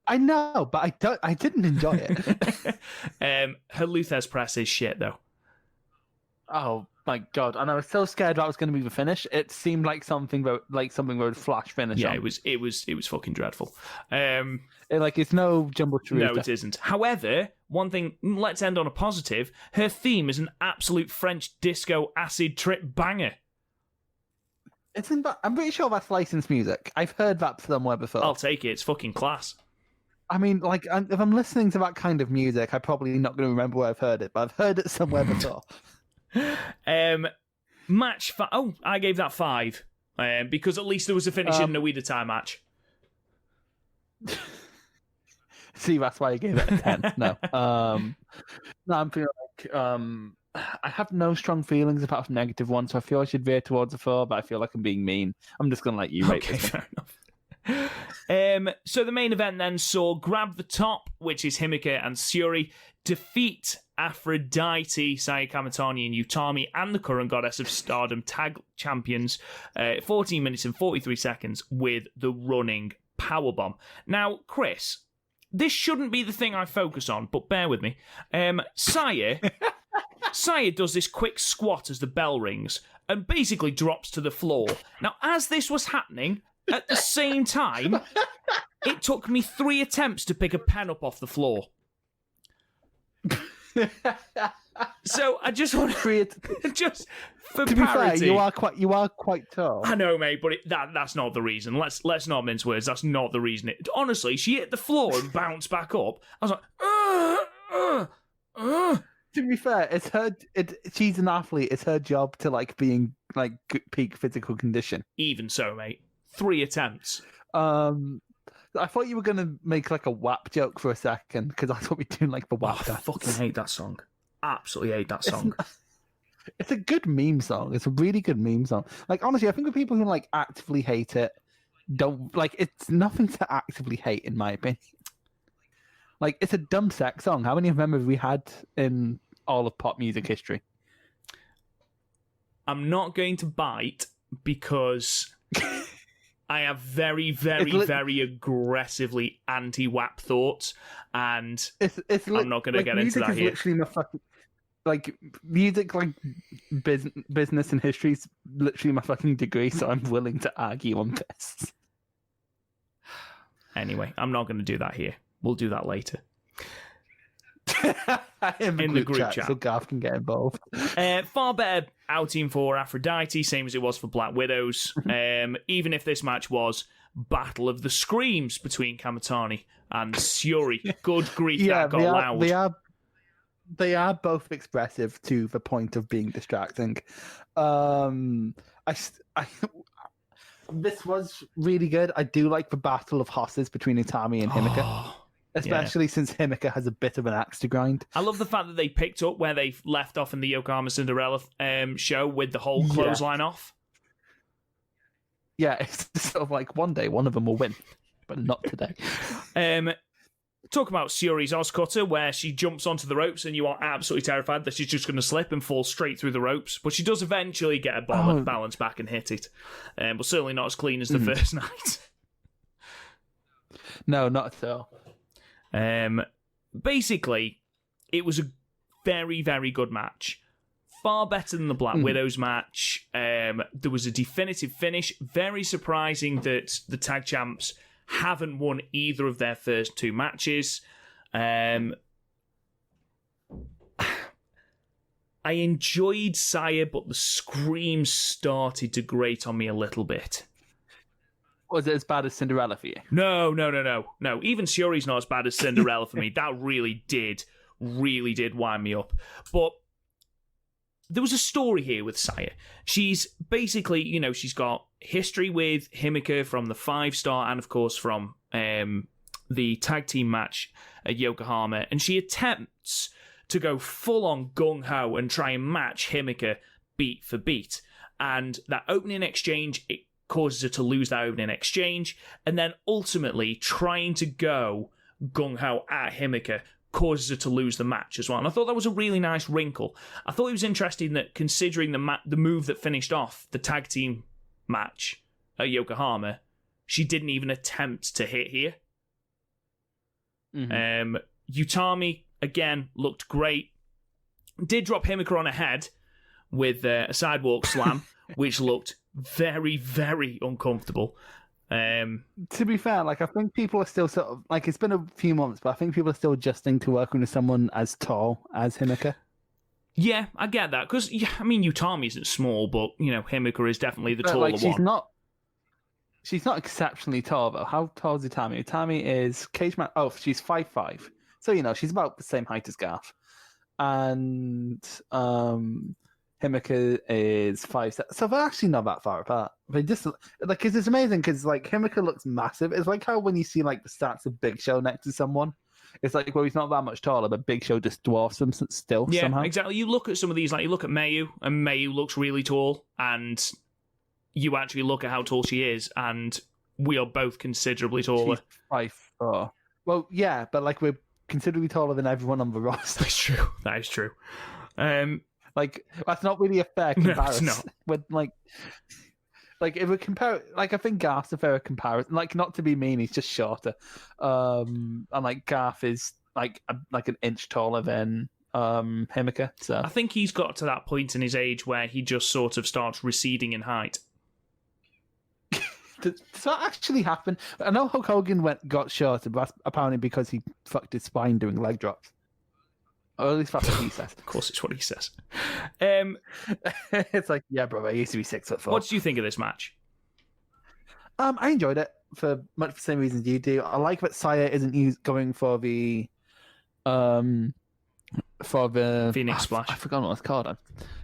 I know, but I didn't enjoy it. Her Luthez press is shit, though. Oh, My God, and I was so scared that was going to be the finish. It seemed like something that would flash finish. Yeah, on. it was fucking dreadful. It's no jumbo shrew. No, it isn't. However, one thing, let's end on a positive. Her theme is an absolute French disco acid trip banger. I'm pretty sure that's licensed music. I've heard that somewhere before. I'll take it. It's fucking class. I mean, like, if I'm listening to that kind of music, I'm probably not going to remember where I've heard it, but I've heard it somewhere before. Match. I gave that 5 because at least there was a finish in the Iida time match. See, that's why I gave it a 10. No, no, I'm feeling like I have no strong feelings apart from negative ones, so I feel I should veer towards a 4, but I feel like I'm being mean. I'm just going to let you rate this. Fair enough. So the main event then saw Grab the Top, which is Himeka and Syuri, defeat Aphrodite, Saya Kamitani and Utami, and the current Goddess of Stardom tag champions 14 minutes and 43 seconds with the running powerbomb. Now, Chris, this shouldn't be the thing I focus on, but bear with me. Saya does this quick squat as the bell rings and basically drops to the floor. Now, as this was happening, at the same time, it took me 3 attempts to pick a pen up off the floor. So I just want to just for to be parity. Fair, you are quite tall. I know, mate, but that's not the reason. Let's not mince words. That's not the reason. Honestly, she hit the floor and bounced back up. I was like, To be fair, she's an athlete. It's her job to like being like peak physical condition. Even so, mate, 3 attempts. I thought you were going to make like a WAP joke for a second because that's what we do, like the WAP. I fucking hate that song. Absolutely hate that song. It's a good meme song. It's a really good meme song. Like, honestly, I think the people who like actively hate it don't like. It's nothing to actively hate, in my opinion. Like, it's a dumb sex song. How many of them have we had in all of pop music history? I'm not going to bite because I have very, very, very aggressively anti-WAP thoughts, and I'm not going to get into that here. Literally my fucking, like, music, like, business and history is literally my fucking degree, so I'm willing to argue on this. Anyway, I'm not going to do that here. We'll do that later. in the group chat, so Garth can get involved. Far better outing for Aphrodite, same as it was for Black Widows. Even if this match was Battle of the Screams between Kamitani and Syuri. Good grief, that got loud. They are both expressive to the point of being distracting. This was really good. I do like the battle of hosses between Utami and Himeka. Especially since Himeka has a bit of an axe to grind. I love the fact that they picked up where they left off in the Yokohama Cinderella show with the whole clothesline off. Yeah, it's sort of like one day one of them will win, but not today. Talk about Syuri's Ozcutter, where she jumps onto the ropes and you are absolutely terrified that she's just going to slip and fall straight through the ropes. But she does eventually get a balance back and hit it. But certainly not as clean as the first night. No, not at all. Basically, it was a very, very good match. Far better than the Black Widows match. There was a definitive finish. Very surprising that the tag champs haven't won either of their first 2 matches. I enjoyed Saya, but the screams started to grate on me a little bit. Was it as bad as Cinderella for you? No. Even Syuri's not as bad as Cinderella for me. That really did wind me up. But there was a story here with Saya. She's basically, she's got history with Himeka from the 5-star and, of course, from the tag team match at Yokohama. And she attempts to go full-on gung-ho and try and match Himeka beat for beat. And that opening exchange, it causes her to lose that opening exchange, and then ultimately trying to go gung-ho at Himeka causes her to lose the match as well. And I thought that was a really nice wrinkle. I thought it was interesting that considering the move that finished off the tag team match at Yokohama, she didn't even attempt to hit here. Utami, again, looked great. Did drop Himeka on her head, with a sidewalk slam, which looked very, very uncomfortable. To be fair, like I think people are still sort of like it's been a few months, but I think people are still adjusting to working with someone as tall as Himeka. Yeah, I get that because I mean Utami isn't small, but Himeka is definitely the taller one. She's not exceptionally tall though. How tall is Utami? Utami is cage match. Oh, she's 5'5", so she's about the same height as Garth, and Himeka is 5'7", so they're actually not that far apart. They just because it's amazing because like Himeka looks massive. It's like how when you see like the stats of Big Show next to someone, it's like he's not that much taller, but Big Show just dwarfs him still. Yeah, somehow. Exactly. You look at some of these, like you look at Mayu, and Mayu looks really tall, and you actually look at how tall she is, and we are both considerably taller. She's 5'4". Well, yeah, but like we're considerably taller than everyone on the roster. That's true. That is true. Like that's not really a fair comparison. No, it's not. When like if we compare, like I think Garth's a fair comparison. Like not to be mean, he's just shorter. And like Garth is like an inch taller than Himeka. So I think he's got to that point in his age where he just sort of starts receding in height. Does that actually happen? I know Hulk Hogan got shorter, but that's apparently because he fucked his spine doing leg drops. Or at least that's what he says. Of course, it's what he says. It's like, yeah, bro, I used to be 6'4". What did you think of this match? I enjoyed it for much the same reasons you do. I like that Saya isn't going for the Phoenix Splash. I forgot what it's called.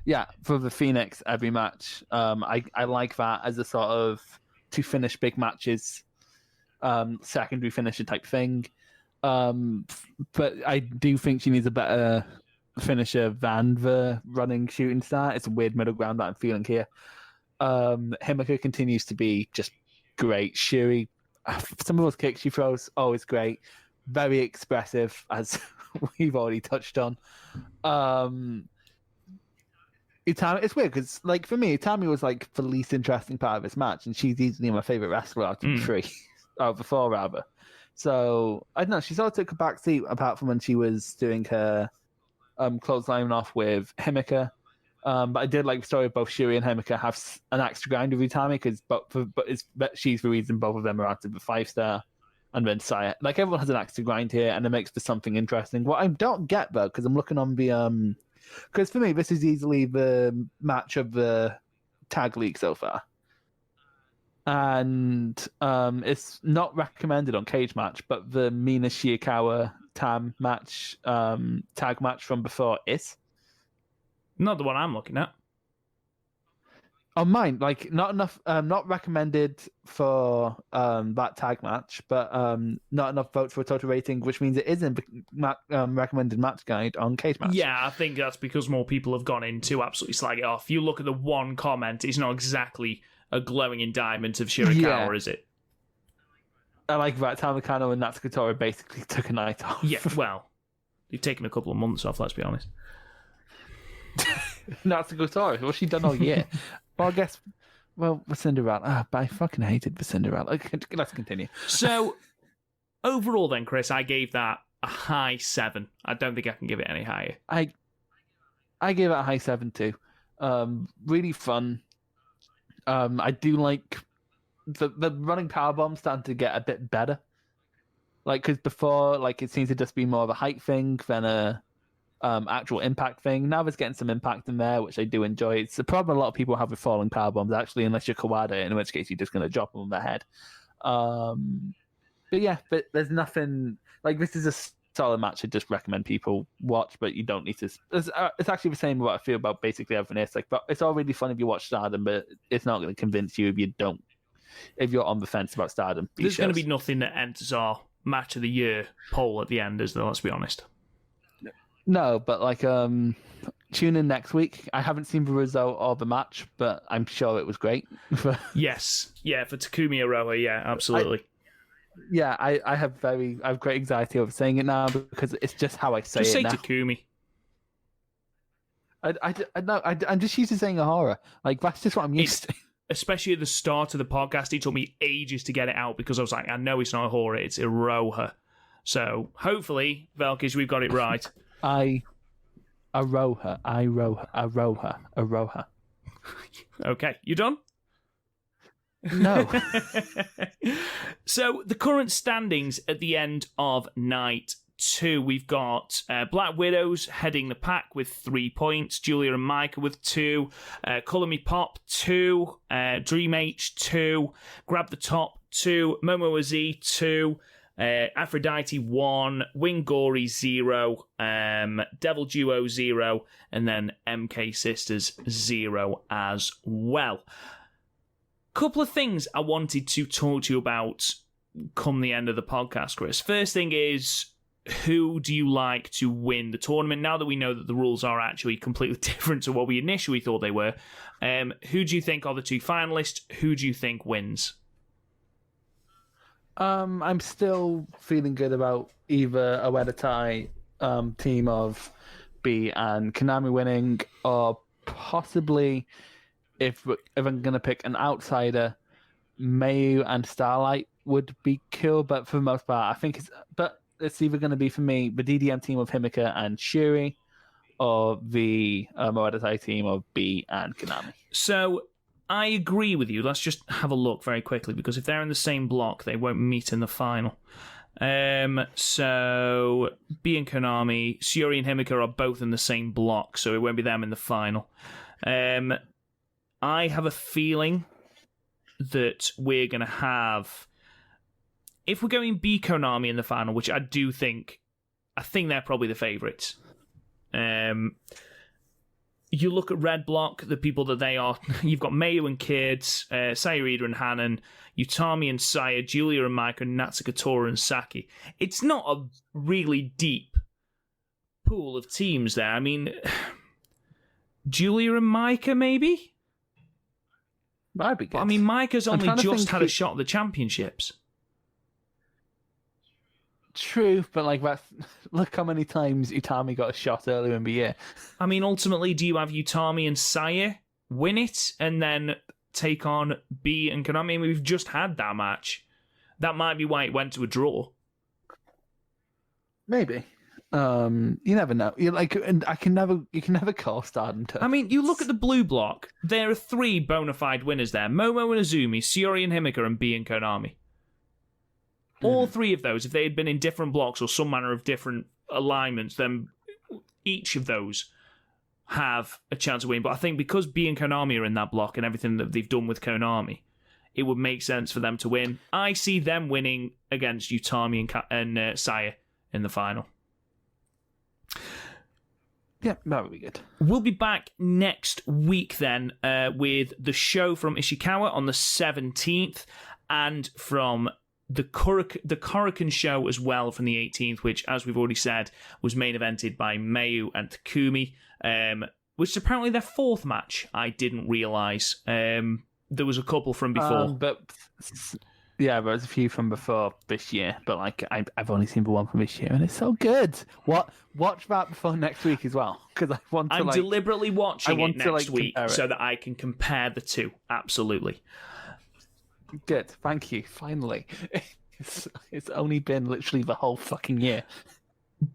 Yeah, for the Phoenix every match. I like that as a sort of to finish big matches, secondary finisher type thing. But I do think she needs a better finisher than the running shooting star. It's a weird middle ground that I'm feeling here. Himeka continues to be just great. Shuri, some of those kicks she throws, always great. Very expressive, as we've already touched on. Utami, it's weird because, like, for me, Utami was like the least interesting part of this match, and she's easily my favorite wrestler out of the three, out of the four rather. So I don't know. She sort of took a back seat apart from when she was doing her clothesline off with Himeka. But I did like the story of both Shuri and Himeka have an axe to grind with Utami because she's the reason both of them are out of the 5-star. And then Saya, like everyone has an axe to grind here, and it makes for something interesting. What I don't get though, because I'm looking on the because for me this is easily the match of the tag league so far. And it's not recommended on Cage Match, but the Mina Shirakawa tag match from before is. Not the one I'm looking at. On mine, like not enough, not recommended for that tag match, but not enough votes for a total rating, which means it isn't recommended match guide on Cage Match. Yeah, I think that's because more people have gone in to absolutely slag it off. You look at the one comment, it's not exactly a glowing indictment of Shirakawa, is it? I like that Tamakano and Natsukatora basically took a night off. Yeah, well, they've taken a couple of months off, let's be honest. Natsukatora, what's she done all year? Well, I guess, Cinderella. But I fucking hated the Cinderella. Let's continue. So, overall then, Chris, I gave that a high 7. I don't think I can give it any higher. I gave it a high 7 too. Really fun. I do like the running powerbomb starting to get a bit better. Like, because before, like, it seems to just be more of a height thing than a actual impact thing. Now there's getting some impact in there, which I do enjoy. It's the problem a lot of people have with falling powerbombs, actually, unless you're Kawada, in which case you're just going to drop them on their head. But yeah, but there's nothing, like, this is a solid match I just recommend people watch, but you don't need to. It's actually the same what I feel about basically everything. It's like, but it's all really fun if you watch Stardom, but it's not going to convince you if you're on the fence about Stardom. There's going to be nothing that enters our match of the year poll at the end, is there? Let's be honest. No, but like, tune in next week. I haven't seen the result of the match, but I'm sure it was great. Yes, yeah, for Takumi Iroha, yeah, absolutely. I have great anxiety over saying it now because it's just how I say just it say now. Takumi. I'm just used to saying Ahara. Like, that's just what I'm used to. Especially at the start of the podcast, it took me ages to get it out because I was like, I know it's not Ahara, it's Iroha. So hopefully, Velkish, we've got it right. I Aroha. Okay, you done? No. So the current standings at the end of night 2, we've got Black Widows heading the pack with 3 points, Julia and Micah with 2, Colour Me Pop 2, Dream H 2, Grab the Top 2, MOMOAZ 2, Aphrodite 1, Wing Gory 0, Devil Duo 0, and then MK Sisters 0 as well. Couple of things I wanted to talk to you about come the end of the podcast, Chris. First thing is, who do you like to win the tournament? Now that we know that the rules are actually completely different to what we initially thought they were, who do you think are the 2 finalists? Who do you think wins? I'm still feeling good about either a Wedatai team of B and Konami winning, or possibly, if I'm going to pick an outsider, Mayu and Starlight would be cool. But for the most part, I think it's either going to be, for me, the DDM team of Himika and Shuri, or the Wedatai team of B and Konami. So I agree with you. Let's just have a look very quickly, because if they're in the same block, they won't meet in the final. So B and Konami, Shuri and Himika are both in the same block, so it won't be them in the final. I have a feeling that we're going to have, if we're going B Konami in the final, which I do think, I think they're probably the favourites. You look at Red Block, the people that they are, you've got Mayu and Kids, Saya Iida and Hannan, Utami and Saya, Julia and Micah, Natsuka Tora and Saki. It's not a really deep pool of teams there. I mean, Julia and Micah, maybe? That'd be good. But, I mean, Micah's only just had a shot at the championships. True, but look how many times Utami got a shot earlier in the year. I mean, ultimately, do you have Utami and Saya win it and then take on B and Konami? I mean, we've just had that match. That might be why it went to a draw. Maybe. You never know. You can never call Stardom to. I mean, you look at the blue block. There are 3 bona fide winners there: Momo and Azumi, Shiori and Himika, and B and Konami. All 3 of those, if they had been in different blocks or some manner of different alignments, then each of those have a chance of winning. But I think because B and Konami are in that block and everything that they've done with Konami, it would make sense for them to win. I see them winning against Utami and Saya in the final. Yeah, that would be good. We'll be back next week then with the show from Ishikawa on the 17th, and from the Korakuen show as well from the 18th, which, as we've already said, was main evented by Mayu and Takumi, which is apparently their 4th match. I didn't realise. There was a couple from before. Yeah, there was a few from before this year, but I've only seen the one from this year, and it's so good. Watch that before next week as well, because I want to. I'm deliberately watching it next week so that I can compare the 2. Absolutely. Good, thank you. Finally, it's only been literally the whole fucking year.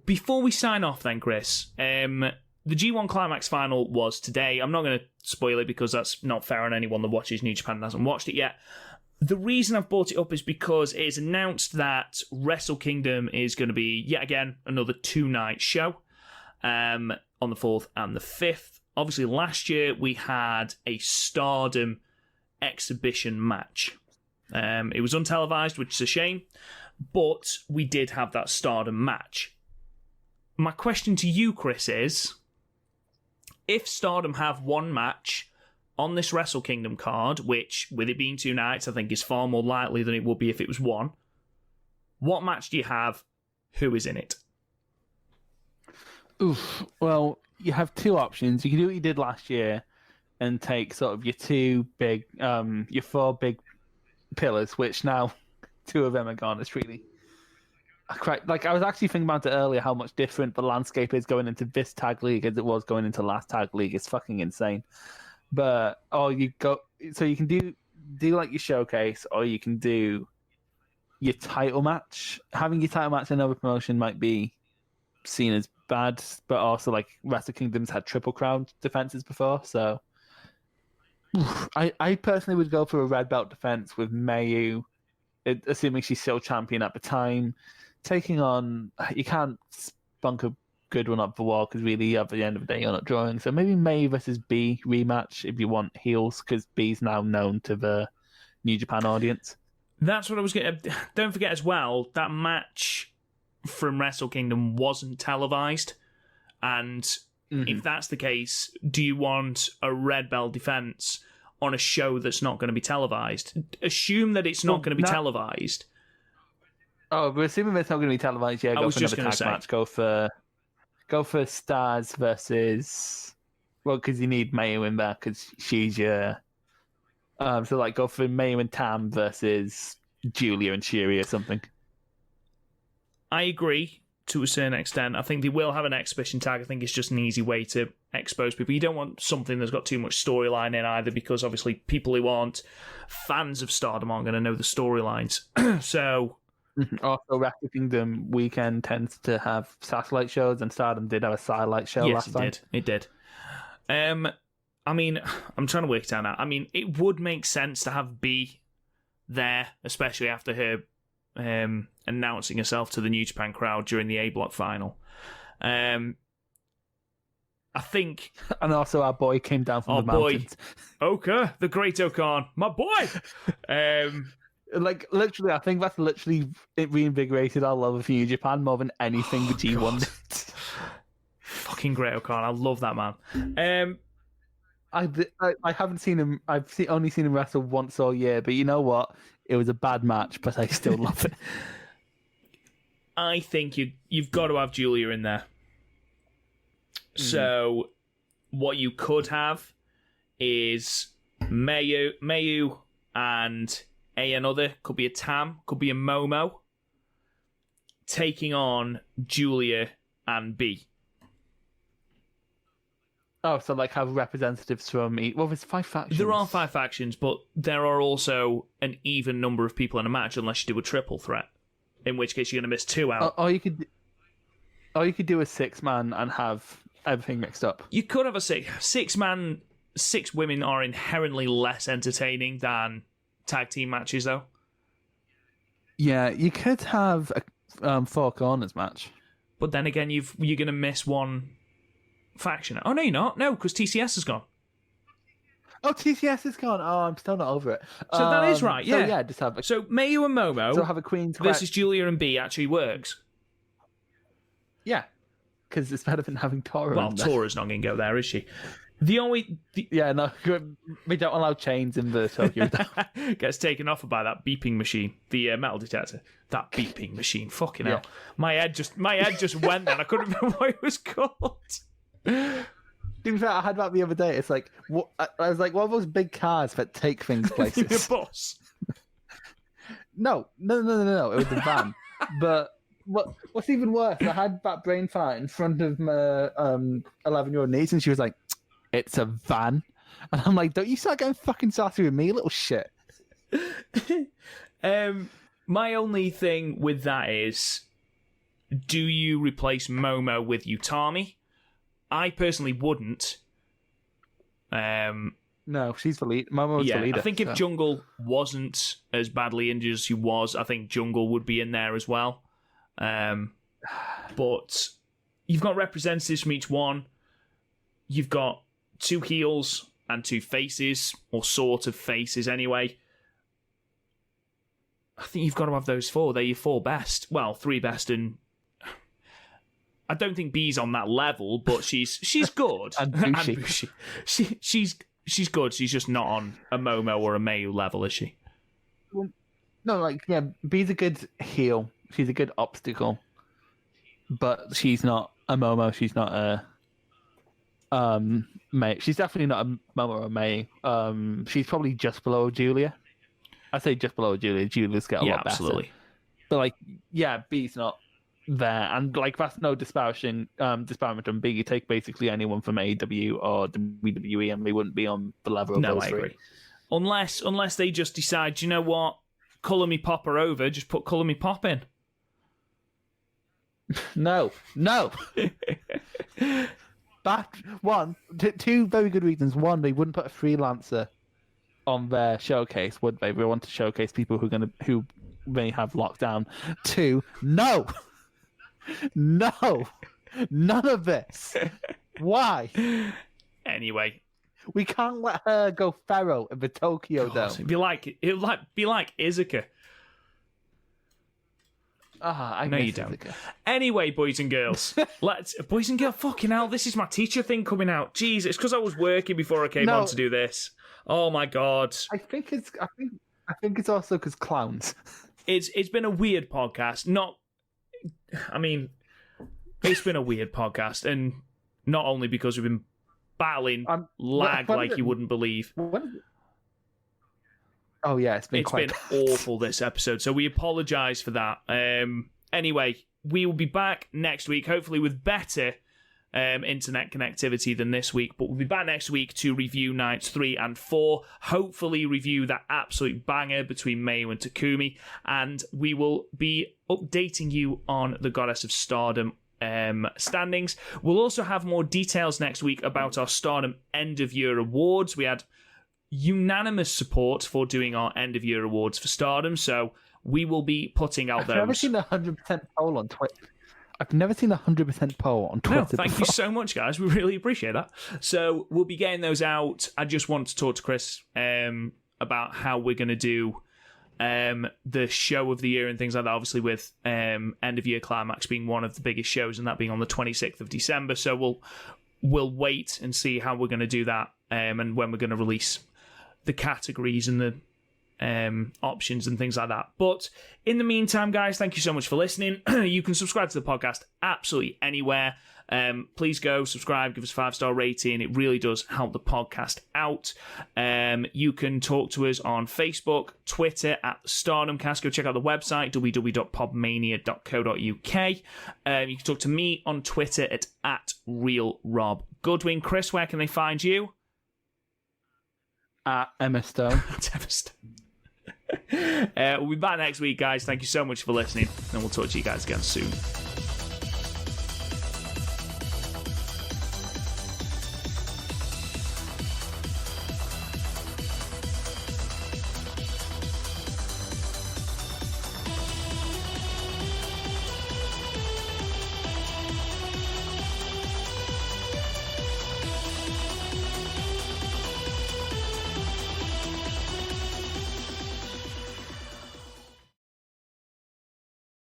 Before we sign off, then, Chris, the G1 Climax final was today. I'm not going to spoil it because that's not fair on anyone that watches New Japan and hasn't watched it yet. The reason I've brought it up is because it's announced that WrestleKingdom is going to be, yet again, another 2-night show on the 4th and the 5th. Obviously, last year we had a Stardom exhibition match. It was untelevised, which is a shame, but we did have that Stardom match. My question to you, Chris, is, if Stardom have one match on this WrestleKingdom card, which, with it being 2 nights, I think is far more likely than it would be if it was one, what match do you have? Who is in it? Oof. Well, you have 2 options. You can do what you did last year and take sort of your 4 big pillars, which now 2 of them are gone. It's really... I was actually thinking about it earlier, how much different the landscape is going into this tag league as it was going into last tag league. It's fucking insane. But you can do like your showcase, or you can do your title match. Having your title match in another promotion might be seen as bad, but also like WrestleKingdom's had Triple Crown defenses before, so I personally would go for a red belt defense with Mayu, assuming she's still champion at the time, taking on. You can't spunk a good one up the wall because really at the end of the day you're not drawing. So maybe Mayu versus B rematch if you want heels, because B's now known to the New Japan audience. That's what I was going to... Don't forget as well, that match from Wrestle Kingdom wasn't televised. And if that's the case, do you want a red belt defense on a show that's not going to be televised? Assume that it's not going to be televised. Oh, we're assuming it's not going to be televised. Yeah, go for another tag match. Go for Stars versus... Well, because you need Mayu in there because she's your... So, like, go for Mayu and Tam versus Julia and Shiri or something. I agree to a certain extent. I think they will have an exhibition tag. I think it's just an easy way to expose people. You don't want something that's got too much storyline in either, because obviously people who aren't fans of Stardom aren't going to know the storylines. So... Also, Wrestle Kingdom weekend tends to have satellite shows, and Stardom did have a satellite show last time. Yes, it did. I mean, I'm trying to work it out now. I mean, it would make sense to have B there, especially after her announcing herself to the New Japan crowd during the A Block final. I think... And also our boy came down from the mountains. Oka, the great Okan, my boy! Like, literally, I think that's literally it reinvigorated our love of New Japan more than anything the G1 did. Fucking great Okan, I love that man. I haven't seen him. Only seen him wrestle once all year, but you know what? It was a bad match, but I still love it. I think you've got to have Julia in there. So what you could have is Mayu and another. Could be a Tam, could be a Momo, taking on Julia and B. Oh, so like have representatives from each... Well, there's 5 factions. There are 5 factions, but there are also an even number of people in a match unless you do a triple threat, in which case you're going to miss 2 out. Or you could do a 6-man and have everything mixed up. You could have a 6-man. 6 women are inherently less entertaining than tag team matches, though. Yeah, you could have a 4 corners match. But then again, you're going to miss one... faction. Oh, no, you're not. No, because TCS is gone. Oh, TCS is gone. Oh, I'm still not over it. So that is right, yeah. So, yeah, just have So Mayu and Momo so have a Queen's versus Julia and B actually works. Yeah, because it's better than having Tora. Well, Tora's not going to go there, is she? Yeah, no, we don't allow chains in the Tokyo. Gets taken off by that beeping machine, the metal detector. That beeping machine, fucking hell. My head just went there. I couldn't remember what it was called. To be fair, I had that the other day. It's like, what, I was like, what are those big cars that take things places? A bus. No. It was a van. But what's even worse, I had that brain fart in front of my 11-year-old niece, and she was like, "It's a van," and I'm like, "Don't you start getting fucking sassy with me, little shit." My only thing with that is, do you replace Momo with Utami? I personally wouldn't. No, she's the lead. Momo's the leader. I think if Jungle wasn't as badly injured as he was, I think Jungle would be in there as well. But you've got representatives from each one. You've got 2 heels and 2 faces, or sort of faces anyway. I think you've got to have those 4. They're your 4 best. Well, 3 best, and I don't think B's on that level, but she's good. and Bushi. She's good. She's just not on a Momo or a Mayu level, is she? Well, no, like, yeah, B's a good heel. She's a good obstacle, but she's not a Momo. She's not a May. She's definitely not a Momo or a May. She's probably just below Julia. I say just below Julia. Julia's get a lot better. Absolutely. But like, yeah, B's not there, and like that's no disparagement on B. You take basically anyone from AEW or WWE, and they wouldn't be on the level of those 3. Agree. Unless they just decide, you know what, colour me Pop her over, just put colour me Pop in. No. Two very good reasons. One, they wouldn't put a freelancer on their showcase, would they? They want to showcase people who may have lockdown. Two, no, none of this. Why? Anyway, we can't let her go feral in the Tokyo Dome. It'd be like Izuka. I know you don't. Anyway, boys and girls, boys and girls. Fucking hell, this is my teacher thing coming out. Jeez, it's because I was working before I came on to do this. Oh my god. I think it's also because clowns. It's been a weird podcast. It's been a weird podcast, and not only because we've been battling lag like you wouldn't believe. Oh yeah, it's been awful this episode, so we apologise for that. Anyway, we will be back next week, hopefully with better internet connectivity than this week, but we'll be back next week to review nights 3 and 4, hopefully review that absolute banger between Mayu and Takumi, and we will be updating you on the Goddess of Stardom standings. We'll also have more details next week about our Stardom End of Year Awards. We had unanimous support for doing our End of Year Awards for Stardom, so we will be putting out those. I've never seen a 100% poll on Twitter. I've never seen a 100% poll on Twitter. No, thank you so much, guys. We really appreciate that. So we'll be getting those out. I just want to talk to Chris about how we're going to do the show of the year and things like that, obviously with End of Year Climax being one of the biggest shows and that being on the 26th of December. So we'll wait and see how we're going to do that and when we're going to release the categories and the options and things like that. But in the meantime, guys, thank you so much for listening. You can subscribe to the podcast absolutely anywhere. Please go subscribe, give us a 5-star rating. It really does help the podcast out. You can talk to us on Facebook, Twitter at StardomCast. Go check out the website, www.podmania.co.uk. You can talk to me on Twitter at RealRobGoodwin. Chris, where can they find you? At Emma Stone. We'll be back next week, guys. Thank you so much for listening, and we'll talk to you guys again soon.